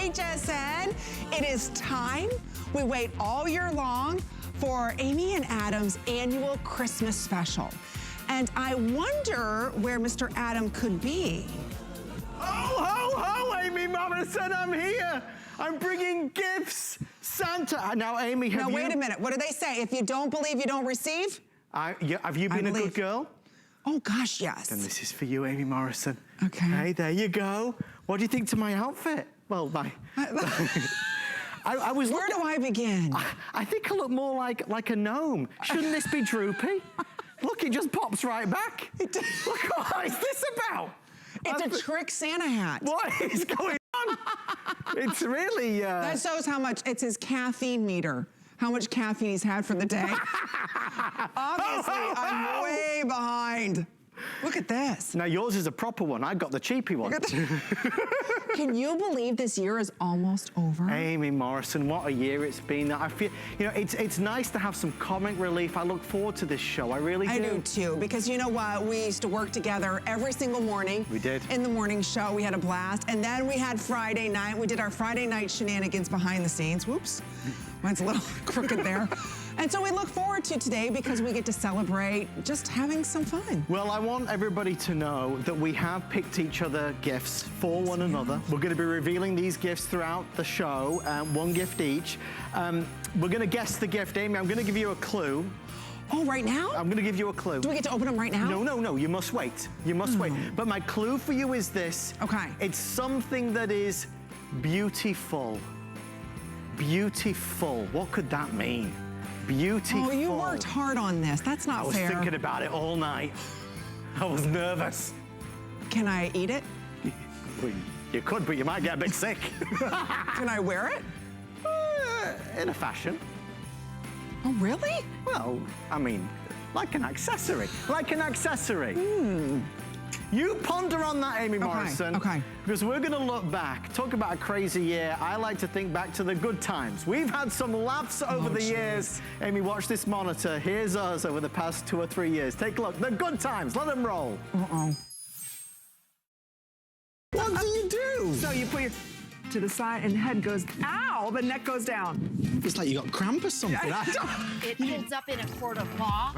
HSN. It is time. We wait all year long for Amy and Adam's annual Christmas special. And I wonder where Mr. Adam could be. Oh, ho, ho, Amy Morrison, I'm here. I'm bringing gifts. Santa. Now, Amy, have you... Now, wait a minute. What do they say? If you don't believe, you don't receive? Have you been a good girl? Oh, gosh, yes. Then this is for you, Amy Morrison. Okay. Hey, there you go. What do you think to my outfit? Well, I was Where do I begin? I think I look more like a gnome. Shouldn't this be droopy? Look, it just pops right back. Look, what is this about? It's a trick Santa hat. What is going on? It's really... That shows how much, it's his caffeine meter. How much caffeine he's had for the day. Obviously, I'm way behind. Look at this. Now, yours is a proper one. I got the cheapy one. Can you believe this year is almost over? Amy Morrison, what a year it's been. I feel, you know, it's nice to have some comic relief. I look forward to this show. I really do. I do too, because you know what? We used to work together every single morning. We did. In the morning show, we had a blast. And then we had Friday night. We did our Friday night shenanigans behind the scenes. Whoops. Mine's a little crooked there. And so we look forward to today because we get to celebrate just having some fun. Well, I want everybody to know that we have picked each other gifts for one another. We're going to be revealing these gifts throughout the show, one gift each. We're going to guess the gift. Amy, I'm going to give you a clue. Oh, right now? I'm going to give you a clue. Do we get to open them right now? No, no, no. You must wait. You must wait. But my clue for you is this. Okay. It's something that is beautiful. Beautiful. What could that mean? Beautiful. Oh, you worked hard on this. That's not fair. I was thinking about it all night. I was nervous. Can I eat it? Well, you could, but you might get a bit sick. Can I wear it? In a fashion. Oh, really? Well, I mean, like an accessory. Like an accessory. You ponder on that, Amy Morrison. Okay. Because we're going to look back. Talk about a crazy year. I like to think back to the good times. We've had some laughs over the years. Amy, watch this monitor. Here's us over the past 2 or 3 years. Take a look. The good times. Let them roll. Uh-oh. What do you do? So you put your to the side and the head goes, ow, the neck goes down. It's like you got cramp or something. It holds up in a court of law.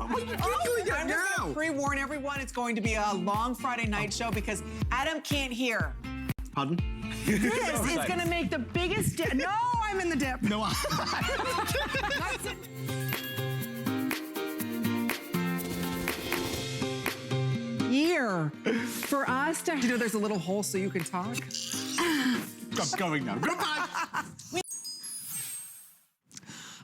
I'm just going to pre-warn everyone, it's going to be a long Friday night show because Adam can't hear. Pardon? This is going to make the biggest dip. No, I'm in the dip. No, Year for us to, you know, there's a little hole so you can talk. I'm going now. Goodbye.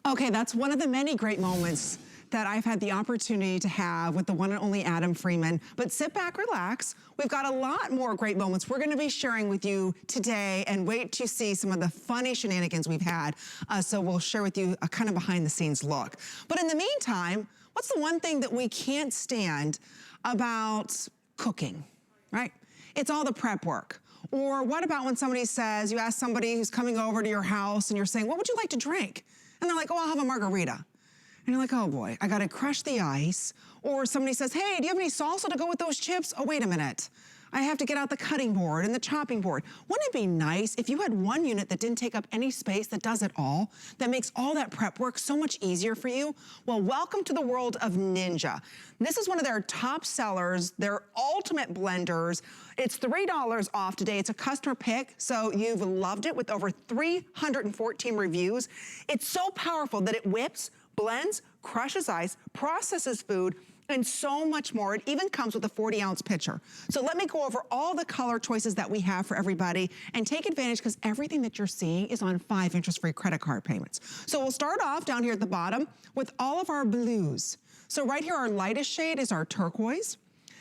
Okay, that's one of the many great moments that I've had the opportunity to have with the one and only Adam Freeman. But sit back, relax. We've got a lot more great moments we're gonna be sharing with you today, and wait to see some of the funny shenanigans we've had. So we'll share with you a kind of behind the scenes look. But in the meantime, what's the one thing that we can't stand about cooking, right? It's all the prep work. Or what about when somebody says, you ask somebody who's coming over to your house and you're saying, what would you like to drink? And they're like, oh, I'll have a margarita. And you're like, oh boy, I gotta crush the ice. Or somebody says, hey, do you have any salsa to go with those chips? Oh, wait a minute. I have to get out the cutting board and the chopping board. Wouldn't it be nice if you had one unit that didn't take up any space, that does it all, that makes all that prep work so much easier for you? Well, welcome to the world of Ninja. This is one of their top sellers, their ultimate blenders. It's $3 off today. It's a customer pick, so you've loved it with over 314 reviews. It's so powerful that it whips, blends, crushes ice, processes food, and so much more. It even comes with a 40-ounce pitcher. So let me go over all the color choices that we have for everybody and take advantage, because everything that you're seeing is on 5 interest-free credit card payments. So we'll start off down here at the bottom with all of our blues. So right here, our lightest shade is our turquoise.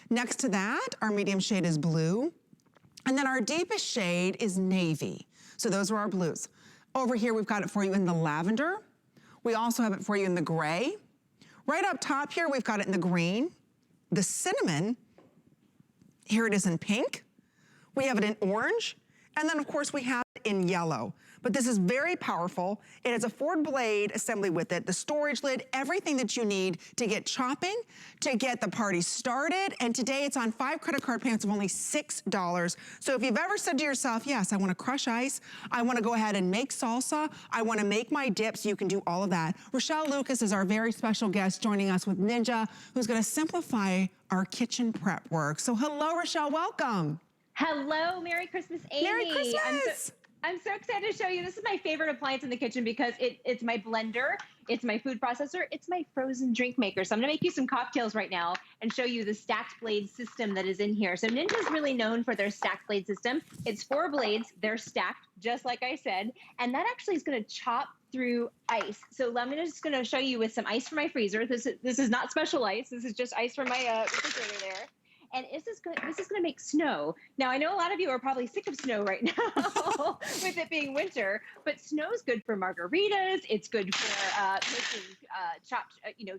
Next to that, our medium shade is blue. And then our deepest shade is navy. So those are our blues. Over here, we've got it for you in the lavender. We also have it for you in the gray. Right up top here, we've got it in the green, the cinnamon. Here it is in pink. We have it in orange, And then of course we have it in yellow. But this is very powerful. It has a 4-blade assembly with it, the storage lid, everything that you need to get chopping, to get the party started. And today it's on 5 credit card payments of only $6. So if you've ever said to yourself, yes, I want to crush ice, I want to go ahead and make salsa, I want to make my dips, you can do all of that. Rochelle Lucas is our very special guest joining us with Ninja, who's going to simplify our kitchen prep work. So hello, Rochelle, welcome. Hello, Merry Christmas, Amy. Merry Christmas. I'm so excited to show you. This is my favorite appliance in the kitchen because it's my blender, it's my food processor, it's my frozen drink maker. So I'm gonna make you some cocktails right now and show you the stacked blade system that is in here. So Ninja's really known for their stacked blade system. It's 4 blades, they're stacked, just like I said, and that actually is gonna chop through ice. So I'm just gonna show you with some ice from my freezer. This is not special ice, this is just ice from my refrigerator there. And this is gonna make snow. Now, I know a lot of you are probably sick of snow right now with it being winter, but snow is good for margaritas. It's good for making chopped,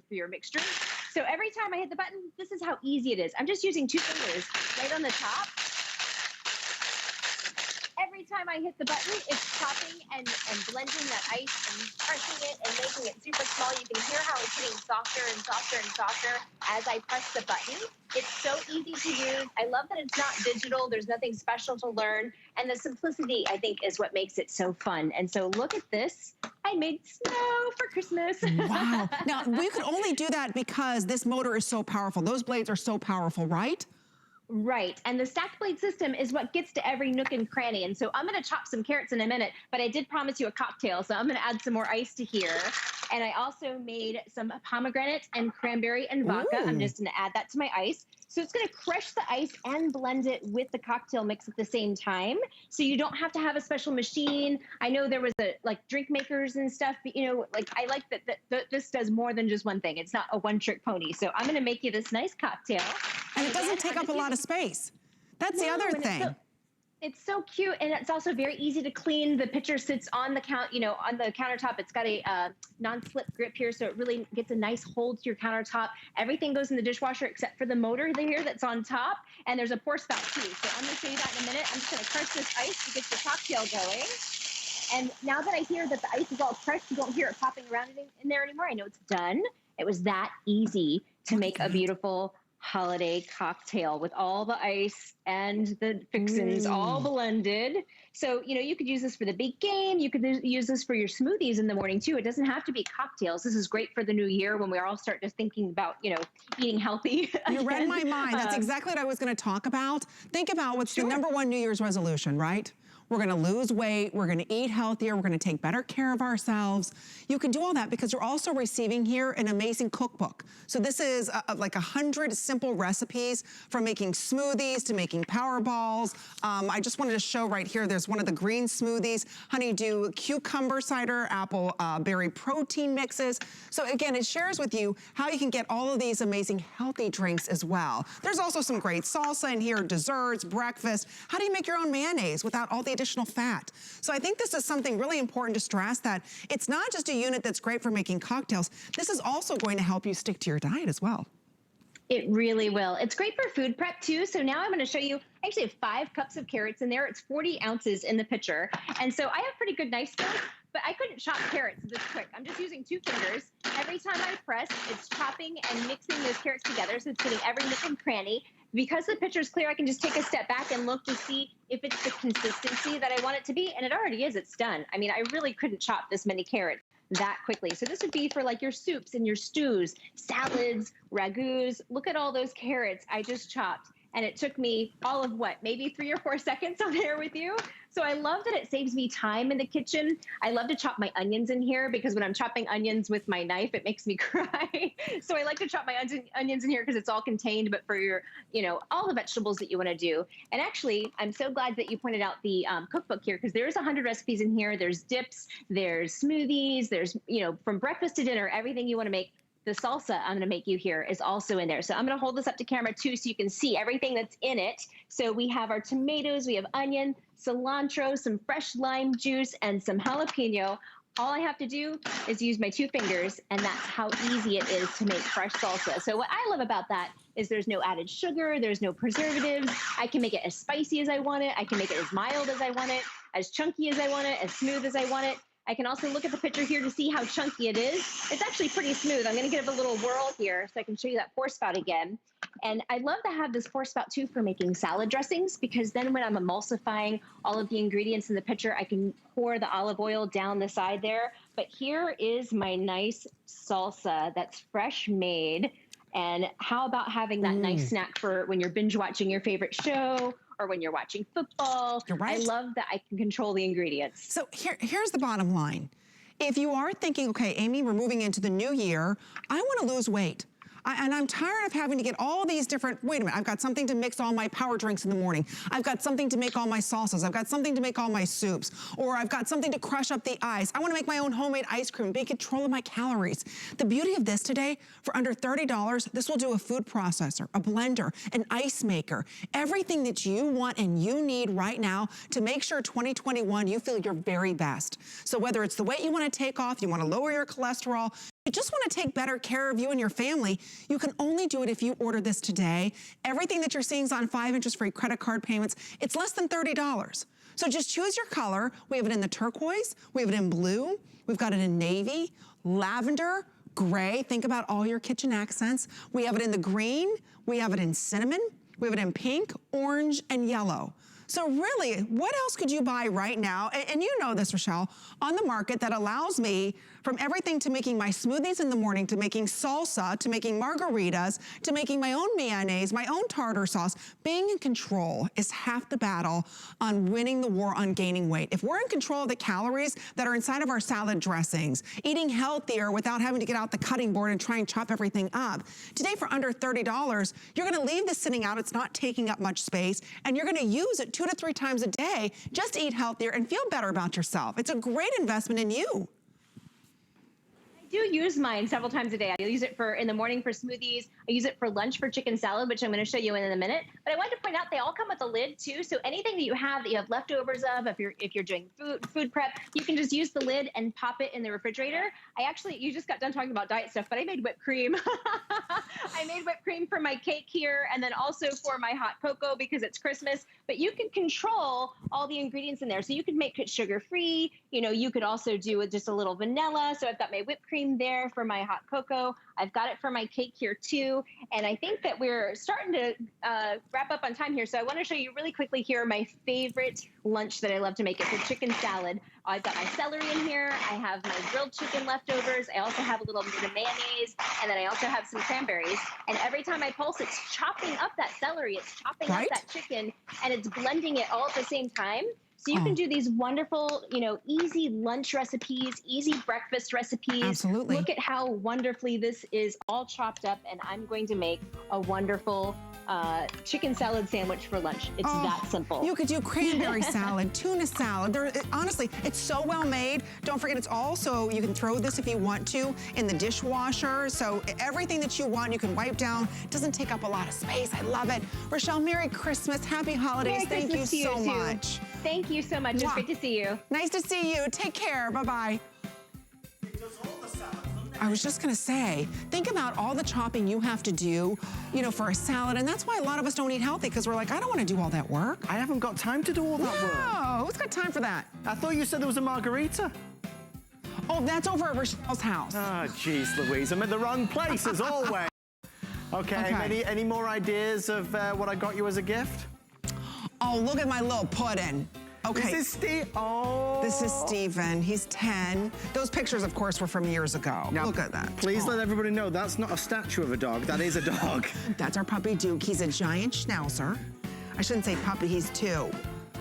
for your mixed drinks. So every time I hit the button, this is how easy it is. I'm just using 2 fingers right on the top. Every time I hit the button, it's chopping and blending that ice and crushing it and making it super small. You can hear how it's getting softer and softer and softer as I press the button. It's so easy to use. I love that it's not digital. There's nothing special to learn. And the simplicity, I think, is what makes it so fun. And so look at this. I made snow for Christmas. Wow. Now, we could only do that because this motor is so powerful. Those blades are so powerful, right? Right. And the stacked blade system is what gets to every nook and cranny. And so I'm going to chop some carrots in a minute, but I did promise you a cocktail. So I'm going to add some more ice to here. And I also made some pomegranate and cranberry and vodka. Ooh. I'm just going to add that to my ice. So it's going to crush the ice and blend it with the cocktail mix at the same time. So you don't have to have a special machine. I know there was like drink makers and stuff, but, I like that this does more than just one thing. It's not a one-trick pony. So I'm going to make you this nice cocktail. And it doesn't take up a lot of space. That's the other thing. It's so cute, and it's also very easy to clean. The pitcher sits on the on the countertop. It's got a non-slip grip here, so it really gets a nice hold to your countertop. Everything goes in the dishwasher except for the motor here that's on top, and there's a pour spout too. So I'm going to show you that in a minute. I'm just going to crush this ice to get the cocktail going. And now that I hear that the ice is all crushed, you don't hear it popping around in there anymore. I know it's done. It was that easy to make a beautiful holiday cocktail with all the ice and the fixins all blended. So, you could use this for the big game. You could use this for your smoothies in the morning too. It doesn't have to be cocktails. This is great for the new year when we all start just thinking about, eating healthy. You read my mind. That's exactly what I was going to talk about. Think about what's the #1 New Year's resolution, right? We're going to lose weight. We're going to eat healthier. We're going to take better care of ourselves. You can do all that because you're also receiving here an amazing cookbook. So this is like 100 simple recipes from making smoothies to making power balls. I just wanted to show right here, there's one of the green smoothies, honeydew cucumber cider, apple berry protein mixes. So again, it shares with you how you can get all of these amazing healthy drinks as well. There's also some great salsa in here, desserts, breakfast. How do you make your own mayonnaise without all the additional fat? So I think this is something really important to stress, that it's not just a unit that's great for making cocktails. This is also going to help you stick to your diet as well. It really will. It's great for food prep too. So now I'm going to show you, I actually have 5 cups of carrots in there. It's 40 ounces in the pitcher. And so I have pretty good knife skills, but I couldn't chop carrots this quick. I'm just using 2 fingers. Every time I press, it's chopping and mixing those carrots together. So it's getting every nook and cranny. Because the pitcher is clear, I can just take a step back and look to see if it's the consistency that I want it to be. And it already is. It's done. I mean, I really couldn't chop this many carrots that quickly. So this would be for like your soups and your stews, salads, ragouts. Look at all those carrots I just chopped. And it took me all of maybe 3 or 4 seconds on there with you. So I love that it saves me time in the kitchen. I love to chop my onions in here because when I'm chopping onions with my knife, it makes me cry. So I like to chop my onions in here because it's all contained, but for your, all the vegetables that you want to do. And actually, I'm so glad that you pointed out the cookbook here because there's 100 recipes in here. There's dips, there's smoothies, there's, from breakfast to dinner, everything you want to make. The salsa I'm going to make you here is also in there. So I'm going to hold this up to camera too so you can see everything that's in it. So we have our tomatoes, we have onion, cilantro, some fresh lime juice, and some jalapeno. All I have to do is use my 2 fingers, and that's how easy it is to make fresh salsa. So what I love about that is there's no added sugar, there's no preservatives. I can make it as spicy as I want it. I can make it as mild as I want it, as chunky as I want it, as smooth as I want it. I can also look at the picture here to see how chunky it is. It's actually pretty smooth. I'm gonna give it a little whirl here so I can show you that pour spout again. And I love to have this pour spout too for making salad dressings, because then when I'm emulsifying all of the ingredients in the pitcher, I can pour the olive oil down the side there. But here is my nice salsa that's fresh made. And how about having that nice snack for when you're binge watching your favorite show or when you're watching football? You're right. I love that I can control the ingredients. So here's the bottom line. If you are thinking, okay, Amy, we're moving into the new year, I want to lose weight. And I'm tired of having to get all these different, wait a minute, I've got something to mix all my power drinks in the morning. I've got something to make all my salsas. I've got something to make all my soups. Or I've got something to crush up the ice. I want to make my own homemade ice cream, be in control of my calories. The beauty of this today, for under $30, this will do a food processor, a blender, an ice maker, everything that you want and you need right now to make sure 2021 you feel your very best. So whether it's the weight you want to take off, you want to lower your cholesterol, you just want to take better care of you and your family, you can only do it if you order this today. Everything that you're seeing is on 5 interest-free credit card payments. It's less than $30. So just choose your color. We have it in the turquoise, we have it in blue, we've got it in navy, lavender, gray. Think about all your kitchen accents. We have it in the green, we have it in cinnamon, we have it in pink, orange, and yellow. So really, what else could you buy right now, and you know this, Rochelle, on the market that allows me from everything to making my smoothies in the morning, to making salsa, to making margaritas, to making my own mayonnaise, my own tartar sauce. Being in control is half the battle on winning the war on gaining weight. If we're in control of the calories that are inside of our salad dressings, eating healthier without having to get out the cutting board and try and chop everything up, today for under $30, you're gonna leave this sitting out, it's not taking up much space, and you're gonna use it 2 to 3 times a day just to eat healthier and feel better about yourself. It's a great investment in you. I do use mine several times a day. I use it for in the morning for smoothies. I use it for lunch for chicken salad, which I'm going to show you in a minute. But I wanted to point out they all come with a lid too. So anything that you have leftovers of, if you're doing food prep, you can just use the lid and pop it in the refrigerator. You just got done talking about diet stuff, but I made whipped cream. I made whipped cream for my cake here, and then also for my hot cocoa because it's Christmas. But you can control all the ingredients in there. So you could make it sugar-free. You know, you could also do with just a little vanilla. So I've got my whipped cream there for my hot cocoa. I've got it for my cake here too. And I think that we're starting to wrap up on time here. So I want to show you really quickly here my favorite lunch that I love to make. It's a chicken salad. I've got my celery in here. I have my grilled chicken leftovers. I also have a little bit of mayonnaise. And then I also have some cranberries. And every time I pulse, it's chopping up that celery. It's chopping up that chicken. And it's blending it all at the same time. So you can do these wonderful, easy lunch recipes, easy breakfast recipes. Absolutely. Look at how wonderfully this is all chopped up, and I'm going to make a wonderful chicken salad sandwich for lunch. It's that simple. You could do cranberry salad, tuna salad. Honestly, it's so well made. Don't forget, it's all so you can throw this if you want to in the dishwasher. So everything that you want, you can wipe down. It doesn't take up a lot of space. I love it. Rochelle, Merry Christmas. Happy holidays. Merry Christmas Thank you so to you much. Thank you so much. It's great to see you. Nice to see you. Take care. Bye-bye. I was just gonna say, think about all the chopping you have to do, for a salad, and that's why a lot of us don't eat healthy, because we're like, I don't wanna do all that work. I haven't got time to do all that work. No, who's got time for that? I thought you said there was a margarita. Oh, that's over at Rochelle's house. Oh, jeez, Louise, I'm in the wrong place as always. Okay. Any more ideas of what I got you as a gift? Oh, look at my little pudding. Okay. This is Steve. Oh. This is Steven. He's 10. Those pictures, of course, were from years ago. Now, look at that. Please let everybody know that's not a statue of a dog. That is a dog. That's our puppy Duke. He's a giant schnauzer. I shouldn't say puppy. He's 2.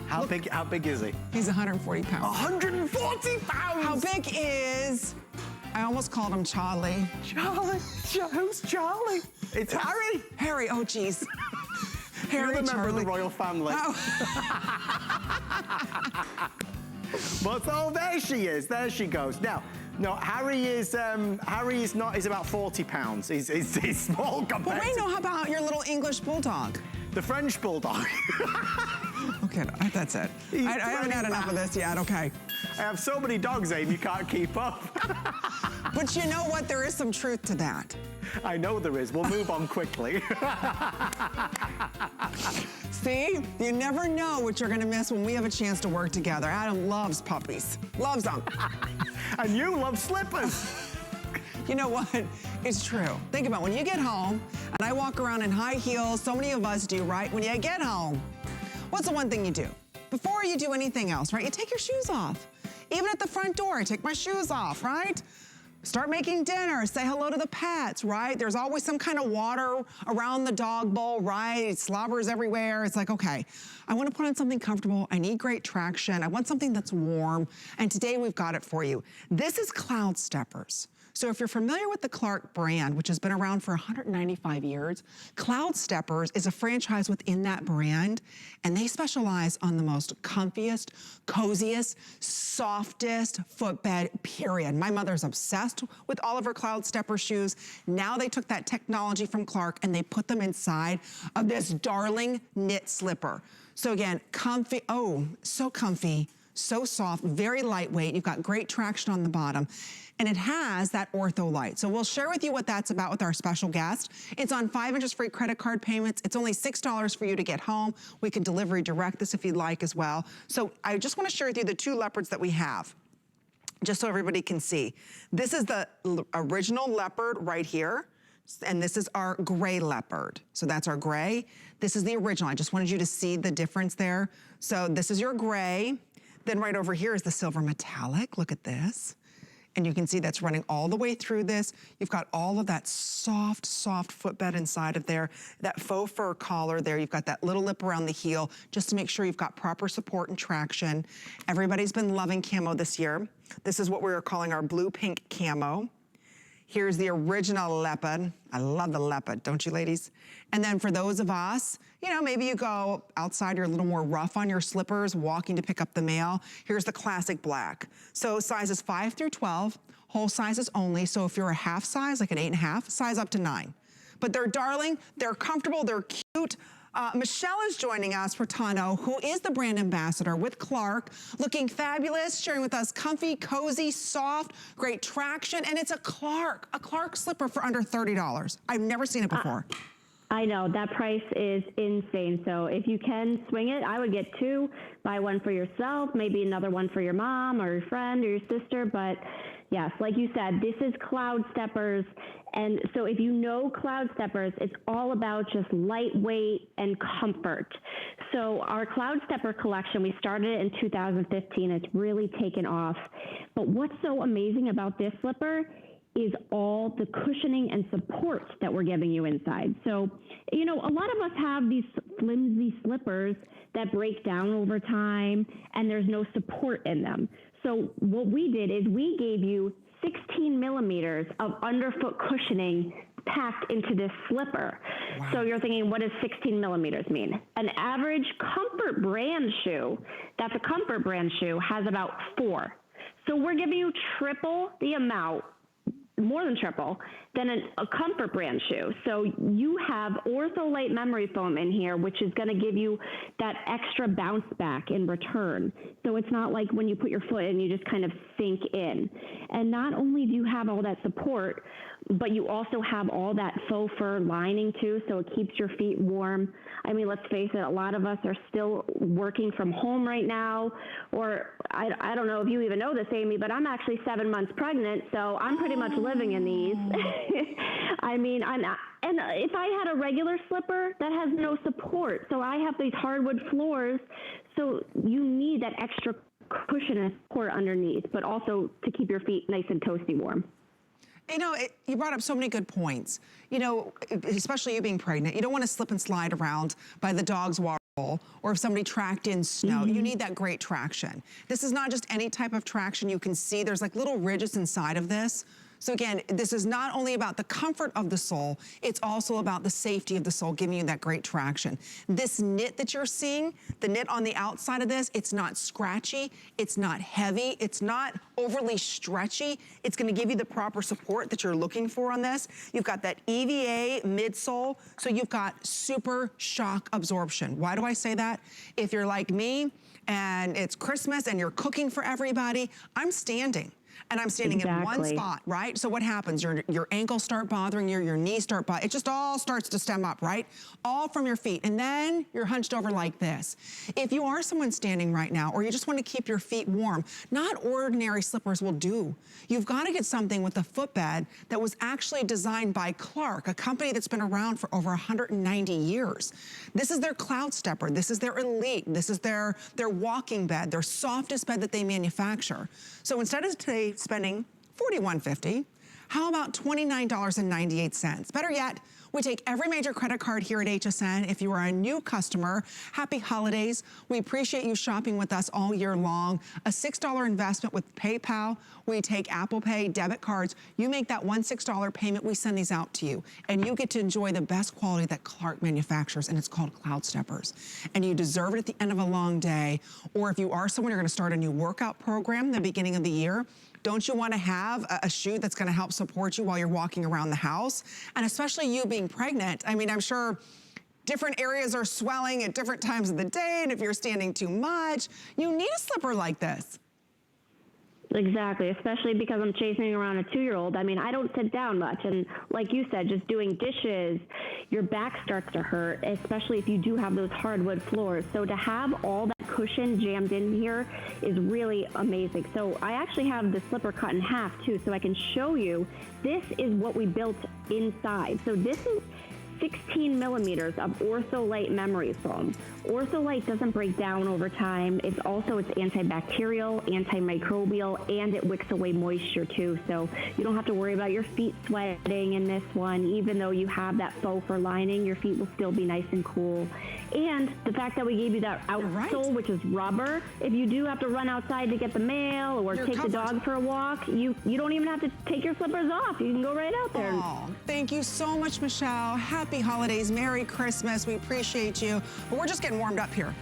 How big is he? He's 140 pounds. 140 pounds. How big is? I almost called him Charlie. Charlie. Who's Charlie? It's Harry. Harry. Oh, geez. Harry, You're the member of the Charlie. royal family. Oh. But there she is. There she goes. Now, no, Harry is not. He's about 40 pounds. He's small compared. But wait, no. How about your little English bulldog? The French bulldog. Okay, that's it. I haven't had enough of this yet. Okay. I have so many dogs, Aim, you can't keep up. But you know what? There is some truth to that. I know there is. We'll move on quickly. See, you never know what you're gonna miss when we have a chance to work together. Adam loves puppies, loves them. And you love slippers. You know what? It's true. Think about when you get home, and I walk around in high heels, so many of us do, right? When you get home, what's the one thing you do? Before you do anything else, right? You take your shoes off. Even at the front door, I take my shoes off, right? Start making dinner, say hello to the pets, right? There's always some kind of water around the dog bowl, right? It slobbers everywhere. It's like, okay, I want to put on something comfortable. I need great traction. I want something that's warm. And today we've got it for you. This is Cloud Steppers. So if you're familiar with the Clark brand, which has been around for 195 years, Cloud Steppers is a franchise within that brand, and they specialize on the most comfiest, coziest, softest footbed, period. My mother's obsessed with all of her Cloud Stepper shoes. Now they took that technology from Clark and they put them inside of this darling knit slipper. So again, comfy, oh, so comfy, so soft, very lightweight. You've got great traction on the bottom. And it has that ortho light. So we'll share with you what that's about with our special guest. It's on 5 interest free credit card payments. It's only $6 for you to get home. We can delivery direct this if you'd like as well. So I just wanna share with you the 2 leopards that we have, just so everybody can see. This is the original leopard right here. And this is our gray leopard. So that's our gray. This is the original. I just wanted you to see the difference there. So this is your gray. Then right over here is the silver metallic. Look at this. And you can see that's running all the way through this. You've got all of that soft, soft footbed inside of there, that faux fur collar there. You've got that little lip around the heel just to make sure you've got proper support and traction. Everybody's been loving camo this year. This is what we're calling our blue-pink camo. Here's the original leopard. I love the leopard, don't you ladies? And then for those of us, you know, maybe you go outside, you're a little more rough on your slippers, walking to pick up the mail. Here's the classic black. So sizes 5 through 12, whole sizes only. So if you're a half size, like an 8.5, size up to 9. But they're darling, they're comfortable, they're cute. Michelle is joining us, Furtado, who is the brand ambassador with Clark, looking fabulous, sharing with us comfy, cozy, soft, great traction, and it's a Clark slipper for under $30. I've never seen it before. I know, that price is insane. So if you can swing it, I would get 2, buy one for yourself, maybe another one for your mom or your friend or your sister. But yes, like you said, this is Cloud Steppers. And so if you know Cloud Steppers, it's all about just lightweight and comfort. So our Cloud Stepper collection, we started it in 2015. It's really taken off. But what's so amazing about this slipper is all the cushioning and support that we're giving you inside. So, you know, a lot of us have these flimsy slippers that break down over time and there's no support in them. So what we did is we gave you 16 millimeters of underfoot cushioning packed into this slipper. Wow. So you're thinking, what does 16 millimeters mean? An average Comfort brand shoe, that's a Comfort brand shoe, has about 4. So we're giving you triple the amount, more than triple, than a Comfort brand shoe. So you have ortholite memory foam in here, which is going to give you that extra bounce back in return. So it's not like when you put your foot in, you just kind of sink in. And not only do you have all that support, but you also have all that faux fur lining too, so it keeps your feet warm. I mean, let's face it, a lot of us are still working from home right now, or I don't know if you even know this, Amy, but I'm actually 7 months pregnant, so I'm pretty much living in these. I mean, and if I had a regular slipper, that has no support. So I have these hardwood floors, so you need that extra cushion and support underneath, but also to keep your feet nice and toasty warm. You know, you brought up so many good points. You know, especially you being pregnant, you don't want to slip and slide around by the dog's water bowl or if somebody tracked in snow. You need that great traction. This is not just any type of traction. You can see there's like little ridges inside of this. So again, this is not only about the comfort of the sole, it's also about the safety of the sole, giving you that great traction. This knit that you're seeing, the knit on the outside of this, it's not scratchy, it's not heavy, it's not overly stretchy. It's gonna give you the proper support that you're looking for on this. You've got that EVA midsole, so you've got super shock absorption. Why do I say that? If you're like me and it's Christmas and you're cooking for everybody, I'm standing. And I'm standing in one spot, right? So what happens? Your ankles start bothering you, your knees start bothering, it just all starts to stem up, right? All from your feet. And then you're hunched over like this. If you are someone standing right now, or you just want to keep your feet warm, not ordinary slippers will do. You've got to get something with a footbed that was actually designed by Clark, a company that's been around for over 190 years. This is their Cloud Stepper. This is their Elite. This is their walking bed, their softest bed that they manufacture. So instead of today spending $41.50, how about $29.98? Better yet, we take every major credit card here at HSN. If you are a new customer, happy holidays. We appreciate you shopping with us all year long. A $6 investment with PayPal. We take Apple Pay, debit cards. You make that $6 payment, we send these out to you. And you get to enjoy the best quality that Clark manufactures, and it's called Cloud Steppers. And you deserve it at the end of a long day. Or if you are someone, you're gonna start a new workout program the beginning of the year, don't you want to have a shoe that's going to help support you while you're walking around the house? And especially you being pregnant, I mean, I'm sure different areas are swelling at different times of the day, and if you're standing too much, you need a slipper like this. Exactly, especially because I'm chasing around a 2-year-old. I mean, I don't sit down much. And like you said, just doing dishes, your back starts to hurt, especially if you do have those hardwood floors. So to have all that cushion jammed in here is really amazing. So I actually have the slipper cut in half too, so I can show you. This is what we built inside. So this is 16 millimeters of Ortholite memory foam. Ortholite doesn't break down over time. It's antibacterial, antimicrobial, and it wicks away moisture too. So you don't have to worry about your feet sweating in this one. Even though you have that faux fur lining, your feet will still be nice and cool. And the fact that we gave you that outsole, which is rubber, if you do have to run outside to get the mail or take the dog for a walk, you don't even have to take your slippers off. You can go right out there. Oh, thank you so much, Michelle. Happy holidays, Merry Christmas. We appreciate you. But we're just getting warmed up here.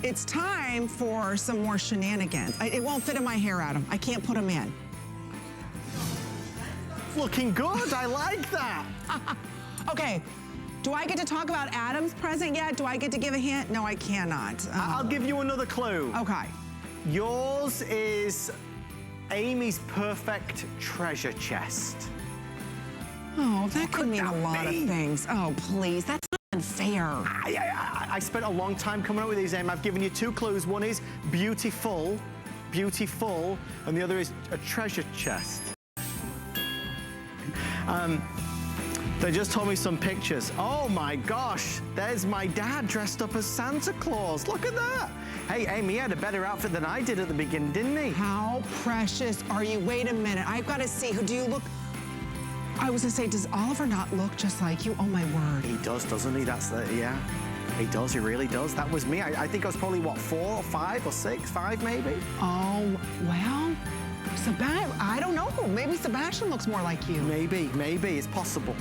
It's time for some more shenanigans. It won't fit in my hair, Adam. I can't put them in. Looking good, I like that. Okay, do I get to talk about Adam's present yet? Do I get to give a hint? No, I cannot. I'll give you another clue. Okay. Yours is Amy's perfect treasure chest. Oh, that could mean a lot of things. Oh, please, that's not unfair. I spent a long time coming up with these, Amy. I've given you 2 clues. One is beautiful, and the other is a treasure chest. They just told me some pictures. Oh my gosh, there's my dad dressed up as Santa Claus. Look at that. Hey, Amy, he had a better outfit than I did at the beginning, didn't he? How precious are you? Wait a minute, I've got to see. Who do you look? I was gonna say, does Oliver not look just like you? Oh my word. He does, doesn't he? That's the, yeah. He does, he really does. That was me. I think I was probably, what, 4 or 5 or 6? 5 maybe? Oh, well, I don't know. Maybe Sebastian looks more like you. Maybe, it's possible.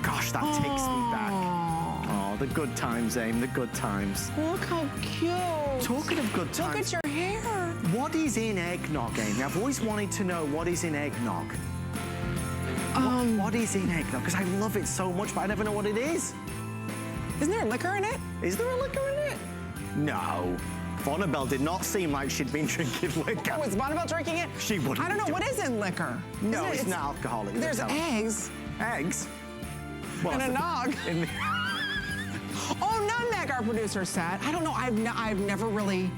Gosh, that takes me back. Oh, the good times, Aim, the good times. Look how cute. Talking of good times. Look at your hair. What is in eggnog, Amy? I've always wanted to know what is in eggnog. What is in eggnog? Because I love it so much, but I never know what it is. Isn't there liquor in it? Is there a liquor in it? No. Vonabelle did not seem like she'd been drinking liquor. Was Vonabelle drinking it? She wouldn't. I don't know. What is in liquor? No, it's not alcoholic. There's eggs. Eggs? Well, and a nog. Oh, nutmeg, our producer said. I don't know. I've never really,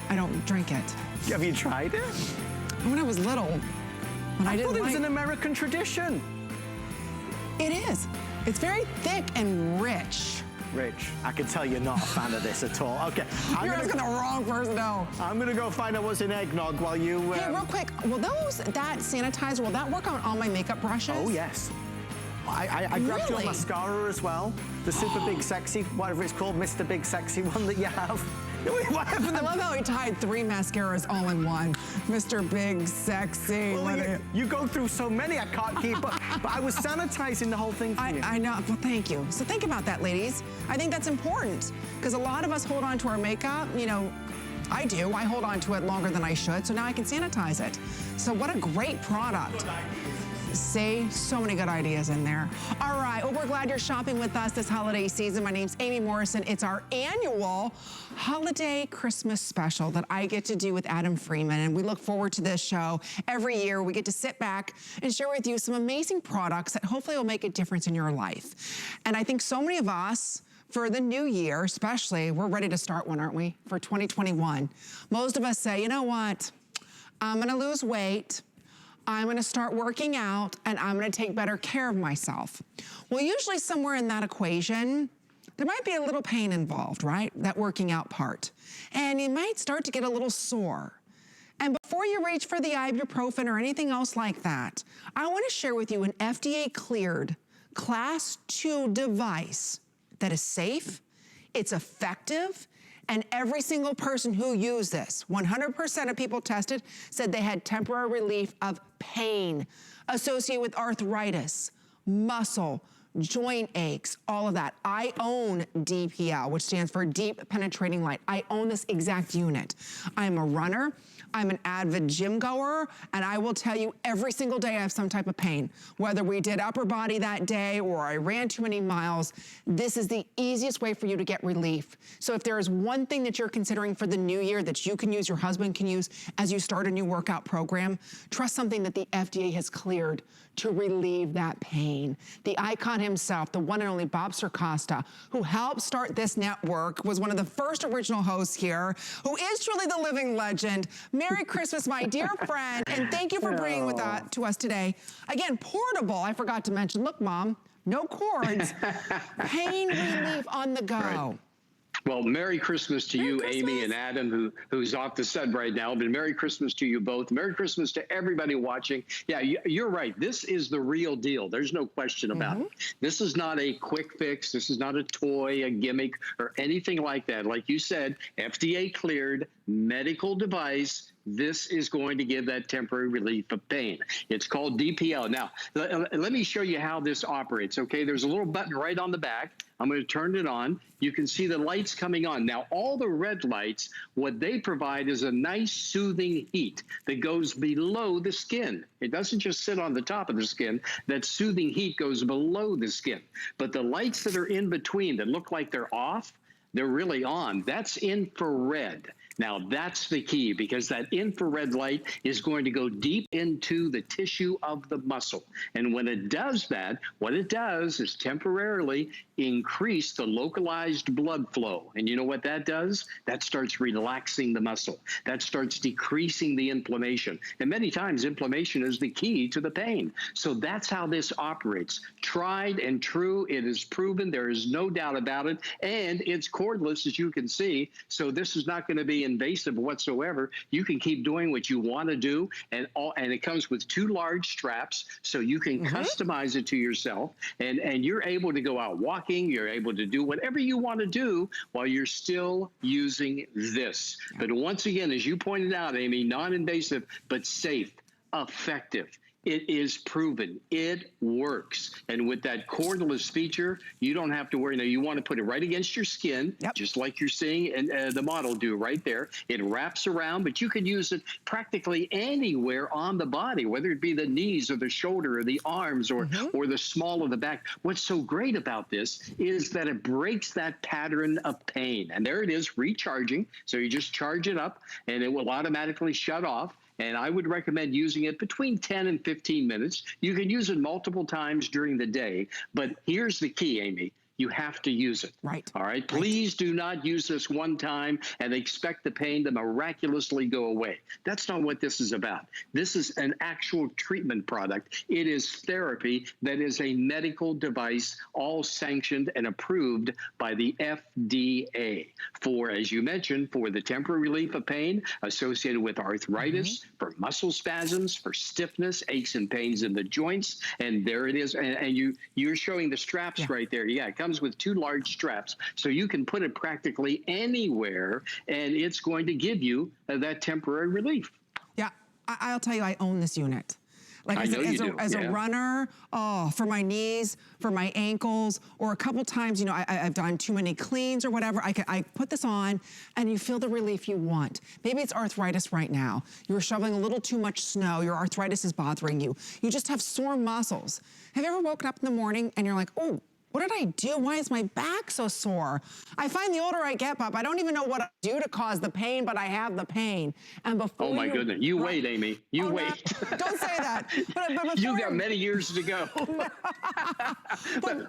I don't drink it. Have you tried it? When I was little. When I thought it was an American tradition. It is. It's very thick and rich. Rich, I can tell you're not a fan of this at all. Okay. You're asking the wrong person, no. I'm gonna go find out what's in eggnog while you... Hey, real quick, that sanitizer, will that work on all my makeup brushes? Oh, yes. I grabbed your mascara as well. The super big sexy, whatever it's called, Mr. Big Sexy one that you have. What happened? I love how he tied 3 mascaras all in one. Mr. Big Sexy. Well, you go through so many I can't keep up. But I was sanitizing the whole thing for you. I know. Well, thank you. So think about that, ladies. I think that's important because a lot of us hold on to our makeup. You know, I do. I hold on to it longer than I should, so now I can sanitize it. So what a great product. See, so many good ideas in there. All right, well, we're glad you're shopping with us this holiday season. My name's Amy Morrison. It's our annual holiday Christmas special that I get to do with Adam Freeman, and we look forward to this show. Every year, we get to sit back and share with you some amazing products that hopefully will make a difference in your life. And I think so many of us, for the new year, especially, we're ready to start one, aren't we, for 2021. Most of us say, you know what, I'm gonna lose weight, I'm gonna start working out, and I'm gonna take better care of myself. Well, usually somewhere in that equation, there might be a little pain involved, right? That working out part. And you might start to get a little sore. And before you reach for the ibuprofen or anything else like that, I wanna share with you an FDA-cleared Class 2 device that is safe, it's effective, and every single person who used this, 100% of people tested, said they had temporary relief of pain associated with arthritis, muscle, joint aches, all of that. I own DPL, which stands for Deep Penetrating Light. I own this exact unit. I'm a runner. I'm an avid gym goer, and I will tell you every single day I have some type of pain. Whether we did upper body that day or I ran too many miles, this is the easiest way for you to get relief. So if there is one thing that you're considering for the new year that you can use, your husband can use as you start a new workout program, trust something that the FDA has cleared to relieve that pain. The icon himself, the one and only Bob Circosta, who helped start this network, was one of the first original hosts here, who is truly the living legend. Merry Christmas, my dear friend, and thank you for bringing with to us today. Again, portable, I forgot to mention. Look, Mom, no cords, pain relief on the go. Right. Well, Merry Christmas to you, Amy and Adam, who's off the set right now. But Merry Christmas to you both. Merry Christmas to everybody watching. Yeah, you're right. This is the real deal. There's no question about it. This is not a quick fix. This is not a toy, a gimmick, or anything like that. Like you said, FDA cleared medical device. This is going to give that temporary relief of pain. It's called DPL. Now, let me show you how this operates, okay? There's a little button right on the back. I'm going to turn it on. You can see the lights coming on. Now, all the red lights, what they provide is a nice soothing heat that goes below the skin. It doesn't just sit on the top of the skin. That soothing heat goes below the skin. But the lights that are in between that look like they're off, they're really on. That's infrared. Now, that's the key, because that infrared light is going to go deep into the tissue of the muscle. And when it does that, what it does is temporarily increase the localized blood flow. And you know what that does? That starts relaxing the muscle. That starts decreasing the inflammation. And many times, inflammation is the key to the pain. So that's how this operates. Tried and true. It is proven. There is no doubt about it. And it's cordless, as you can see. So this is not going to be invasive whatsoever. You can keep doing what you want to do, and it comes with 2 large straps, so you can customize it to yourself, and you're able to go out walking. You're able to do whatever you want to do while you're still using this. But once again, as you pointed out, Amy, non-invasive but safe, effective. It is proven. It works. And with that cordless feature, you don't have to worry. Now, you want to put it right against your skin, just like you're seeing the model do right there. It wraps around, but you can use it practically anywhere on the body, whether it be the knees or the shoulder or the arms or the small of the back. What's so great about this is that it breaks that pattern of pain. And there it is, recharging. So you just charge it up, and it will automatically shut off. And I would recommend using it between 10 and 15 minutes. You can use it multiple times during the day. But here's the key, Amy. You have to use it. Right. All right. Please do not use this one time and expect the pain to miraculously go away. That's not what this is about. This is an actual treatment product. It is therapy that is a medical device, all sanctioned and approved by the FDA for, as you mentioned, for the temporary relief of pain associated with arthritis, for muscle spasms, for stiffness, aches and pains in the joints. And there it is. And you're showing the straps right there. Yeah, it comes comes with 2 large straps, so you can put it practically anywhere, and it's going to give you that temporary relief. Yeah, I'll tell you, I own this unit. Like I said, as a runner, for my knees, for my ankles, or a couple times, you know, I've done too many cleans or whatever, I put this on and you feel the relief you want. Maybe it's arthritis right now. You're shoveling a little too much snow, your arthritis is bothering you. You just have sore muscles. Have you ever woken up in the morning and you're like, oh, what did I do? Why is my back so sore? I find the older I get, Bob, I don't even know what I do to cause the pain, but I have the pain. And before oh my goodness, you wait, Amy. You wait. No, don't say that. But you got many years to go.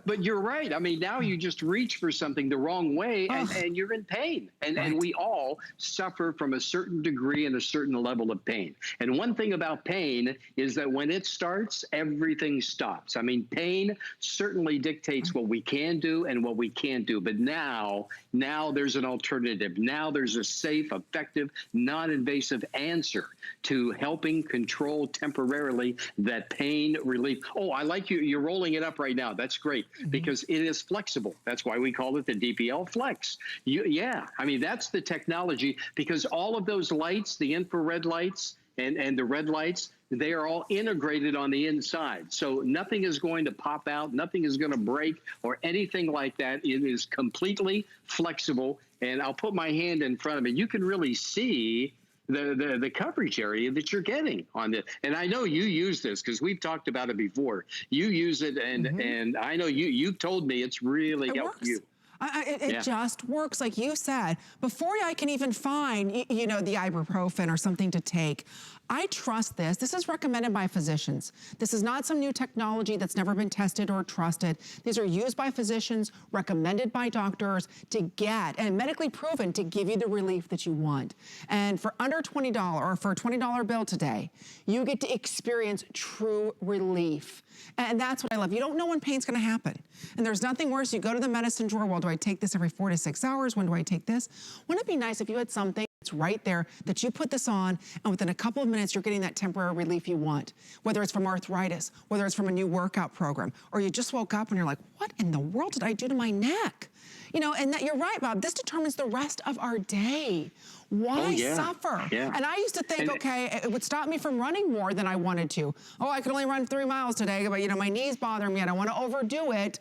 but you're right. I mean, now you just reach for something the wrong way and you're in pain. And we all suffer from a certain degree and a certain level of pain. And one thing about pain is that when it starts, everything stops. I mean, pain certainly dictates what we can do and what we can't do. But now there's an alternative. Now there's a safe, effective, non-invasive answer to helping control temporarily that pain relief. Oh, I like you. You're rolling it up right now. That's great because it is flexible. That's why we call it the DPL Flex. Yeah, I mean, that's the technology because all of those lights, the infrared lights and the red lights, they are all integrated on the inside. So nothing is going to pop out, nothing is going to break or anything like that. It is completely flexible. And I'll put my hand in front of it. You can really see the coverage area that you're getting on this. And I know you use this because we've talked about it before. You use it and I know you've told me it's really helped you. It just works, like you said. Before I can even find, you know, the ibuprofen or something to take, I trust this. This is recommended by physicians. This is not some new technology that's never been tested or trusted. These are used by physicians, recommended by doctors to get, and medically proven to give you the relief that you want. And for under $20, or for a $20 bill today, you get to experience true relief. And that's what I love. You don't know when pain's gonna happen. And there's nothing worse. You go to the medicine drawer, well, do I take this every 4 to 6 hours? When do I take this? Wouldn't it be nice if you had something that's right there that you put this on and within a couple of minutes, you're getting that temporary relief you want, whether it's from arthritis, whether it's from a new workout program, or you just woke up and you're like, what in the world did I do to my neck? You know, and that you're right, Bob, this determines the rest of our day. Why suffer? Yeah. And I used to think, okay, it would stop me from running more than I wanted to. Oh, I could only run 3 miles today, but you know, my knees bother me. I don't want to overdo it.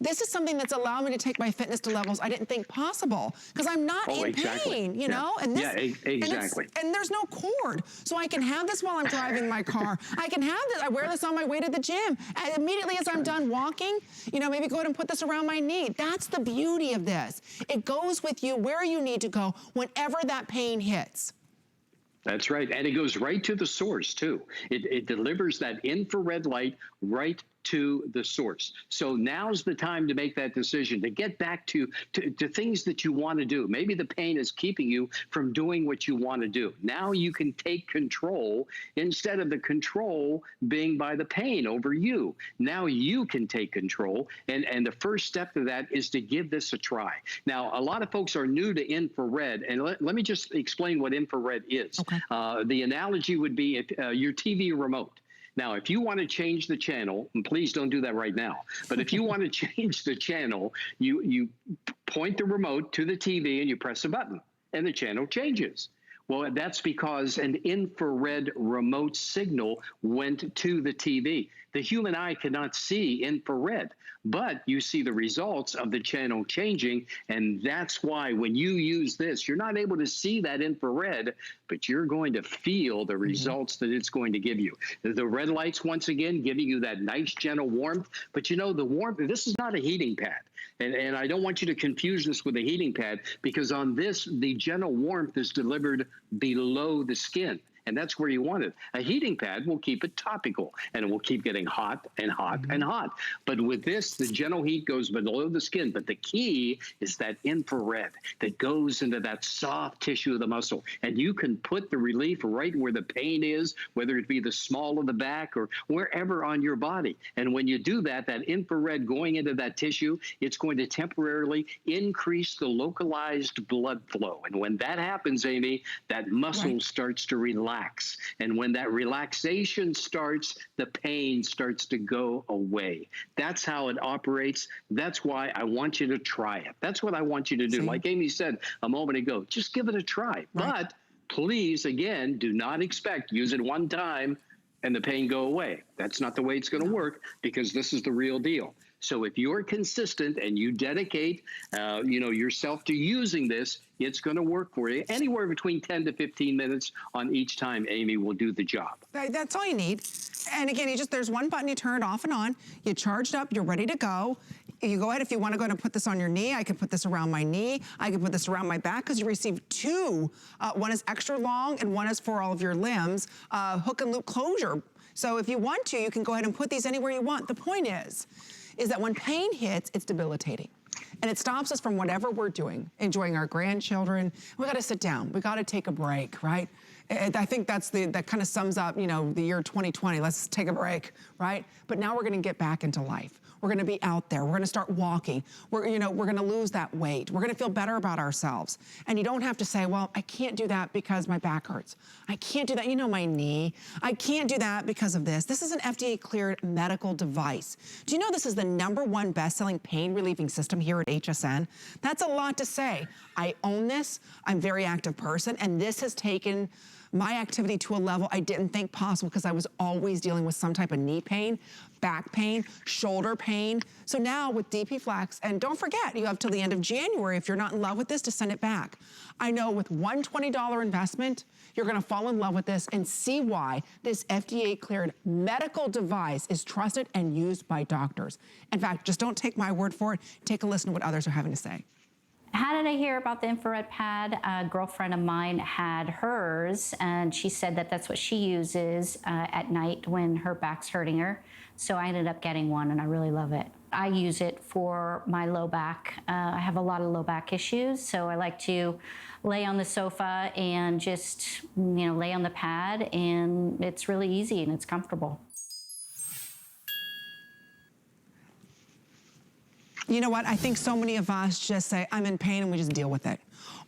This is something that's allowed me to take my fitness to levels I didn't think possible because I'm not in pain, you know? And this, exactly. And there's no cord. So I can have this while I'm driving my car. I can have this, I wear this on my way to the gym. And immediately as I'm done walking, you know, maybe go ahead and put this around my knee. That's the beauty of this. It goes with you where you need to go whenever that pain hits. That's right. And it goes right to the source, too. It delivers that infrared light right to the source. So now's the time to make that decision, to get back to things that you want to do. Maybe the pain is keeping you from doing what you want to do. Now you can take control instead of the control being by the pain over you. Now you can take control. And the first step to that is to give this a try. Now, a lot of folks are new to infrared. And let me just explain what infrared is. Okay. The analogy would be your TV remote. Now, if you want to change the channel, and please don't do that right now, but if you want to change the channel, you point the remote to the TV and you press a button and the channel changes. Well, that's because an infrared remote signal went to the TV. The human eye cannot see infrared, but you see the results of the channel changing, and that's why when you use this, you're not able to see that infrared, but you're going to feel the results that it's going to give you. The red lights, once again, giving you that nice, gentle warmth, but you know, the warmth, this is not a heating pad. And I don't want you to confuse this with a heating pad because on this, the gentle warmth is delivered below the skin. And that's where you want it. A heating pad will keep it topical, and it will keep getting hot and hot and hot. But with this, the gentle heat goes below the skin. But the key is that infrared that goes into that soft tissue of the muscle. And you can put the relief right where the pain is, whether it be the small of the back or wherever on your body. And when you do that, that infrared going into that tissue, it's going to temporarily increase the localized blood flow. And when that happens, Amy, that muscle starts to relax. relax. And when that relaxation starts, the pain starts to go away. That's how it operates. That's why I want you to try it. That's what I want you to do. Like Amy said a moment ago, just give it a try. But please, again, do not expect, use it one time and the pain go away. That's not the way it's going to work, because this is the real deal. So if you're consistent and you dedicate, yourself to using this, it's going to work for you. Anywhere between 10 to 15 minutes on each time, Amy will do the job. That's all you need. And again, there's one button, you turn it off and on, you charge it up, you're ready to go. You go ahead, if you want to go ahead and put this on your knee, I can put this around my knee, I can put this around my back, because you receive two. One is extra long and one is for all of your limbs, hook and loop closure. So if you want to, you can go ahead and put these anywhere you want. The point is that when pain hits, it's debilitating. And it stops us from whatever we're doing, enjoying our grandchildren. We gotta sit down, we gotta take a break, right? I think that kind of sums up, the year 2020. Let's take a break, right? But now we're gonna get back into life. We're gonna be out there. We're gonna start walking. We're gonna lose that weight. We're gonna feel better about ourselves. And you don't have to say, well, I can't do that because my back hurts. I can't do that, my knee. I can't do that because of this. This is an FDA-cleared medical device. Do you know this is the #1 best-selling pain relieving system here at HSN? That's a lot to say. I own this. I'm a very active person, and this has taken my activity to a level I didn't think possible, because I was always dealing with some type of knee pain, back pain, shoulder pain. So now with DP Flex, and don't forget, you have till the end of January, if you're not in love with this, to send it back. I know with one $20 investment, you're gonna fall in love with this and see why this FDA-cleared medical device is trusted and used by doctors. In fact, just don't take my word for it. Take a listen to what others are having to say. How did I hear about the infrared pad? A girlfriend of mine had hers, and she said that that's what she uses at night when her back's hurting her. So I ended up getting one, and I really love it. I use it for my low back. I have a lot of low back issues, so I like to lay on the sofa and just, lay on the pad, and it's really easy and it's comfortable. You know what? I think so many of us just say, I'm in pain, and we just deal with it.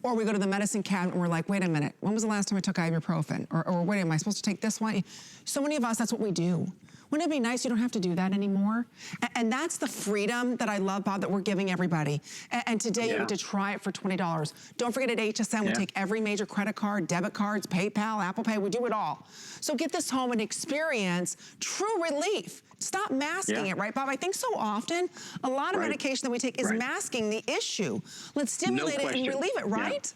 Or we go to the medicine cabinet and we're like, wait a minute, when was the last time I took ibuprofen? Or wait, am I supposed to take this one? So many of us, that's what we do. Wouldn't it be nice you don't have to do that anymore? And that's the freedom that I love, Bob, that we're giving everybody. And today you get to try it for $20. Don't forget, at HSN, we take every major credit card, debit cards, PayPal, Apple Pay, we do it all. So get this home and experience true relief. Stop masking it, right, Bob? I think so often, a lot of medication that we take is masking the issue. Let's stimulate it and relieve it, right?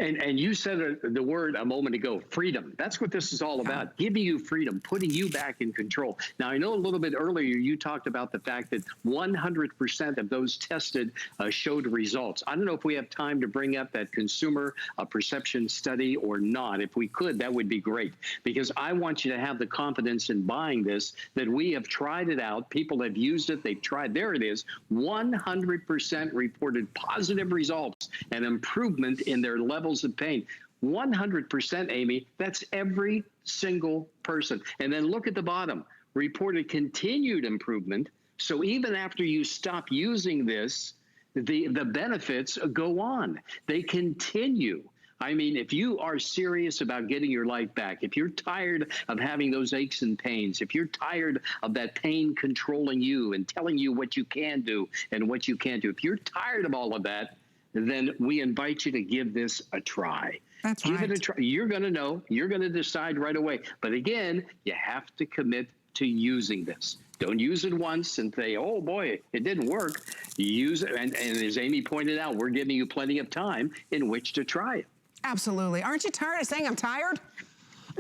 And you said the word a moment ago, freedom. That's what this is all about, giving you freedom, putting you back in control. Now, I know a little bit earlier you talked about the fact that 100% of those tested showed results. I don't know if we have time to bring up that consumer perception study or not. If we could, that would be great, because I want you to have the confidence in buying this, that we have tried it out. People have used it. They've tried. There it is. 100% reported positive results and improvement in their level of pain. 100%, Amy, that's every single person. And then look at the bottom, reported continued improvement. So even after you stop using this, the benefits go on. They continue. I mean, if you are serious about getting your life back, if you're tired of having those aches and pains, if you're tired of that pain controlling you and telling you what you can do and what you can't do, if you're tired of all of that, then we invite you to give this a try. That's right. Give it a try. You're going to know. You're going to decide right away. But again, you have to commit to using this. Don't use it once and say, oh, boy, it didn't work. Use it. And as Amy pointed out, we're giving you plenty of time in which to try it. Absolutely. Aren't you tired of saying I'm tired?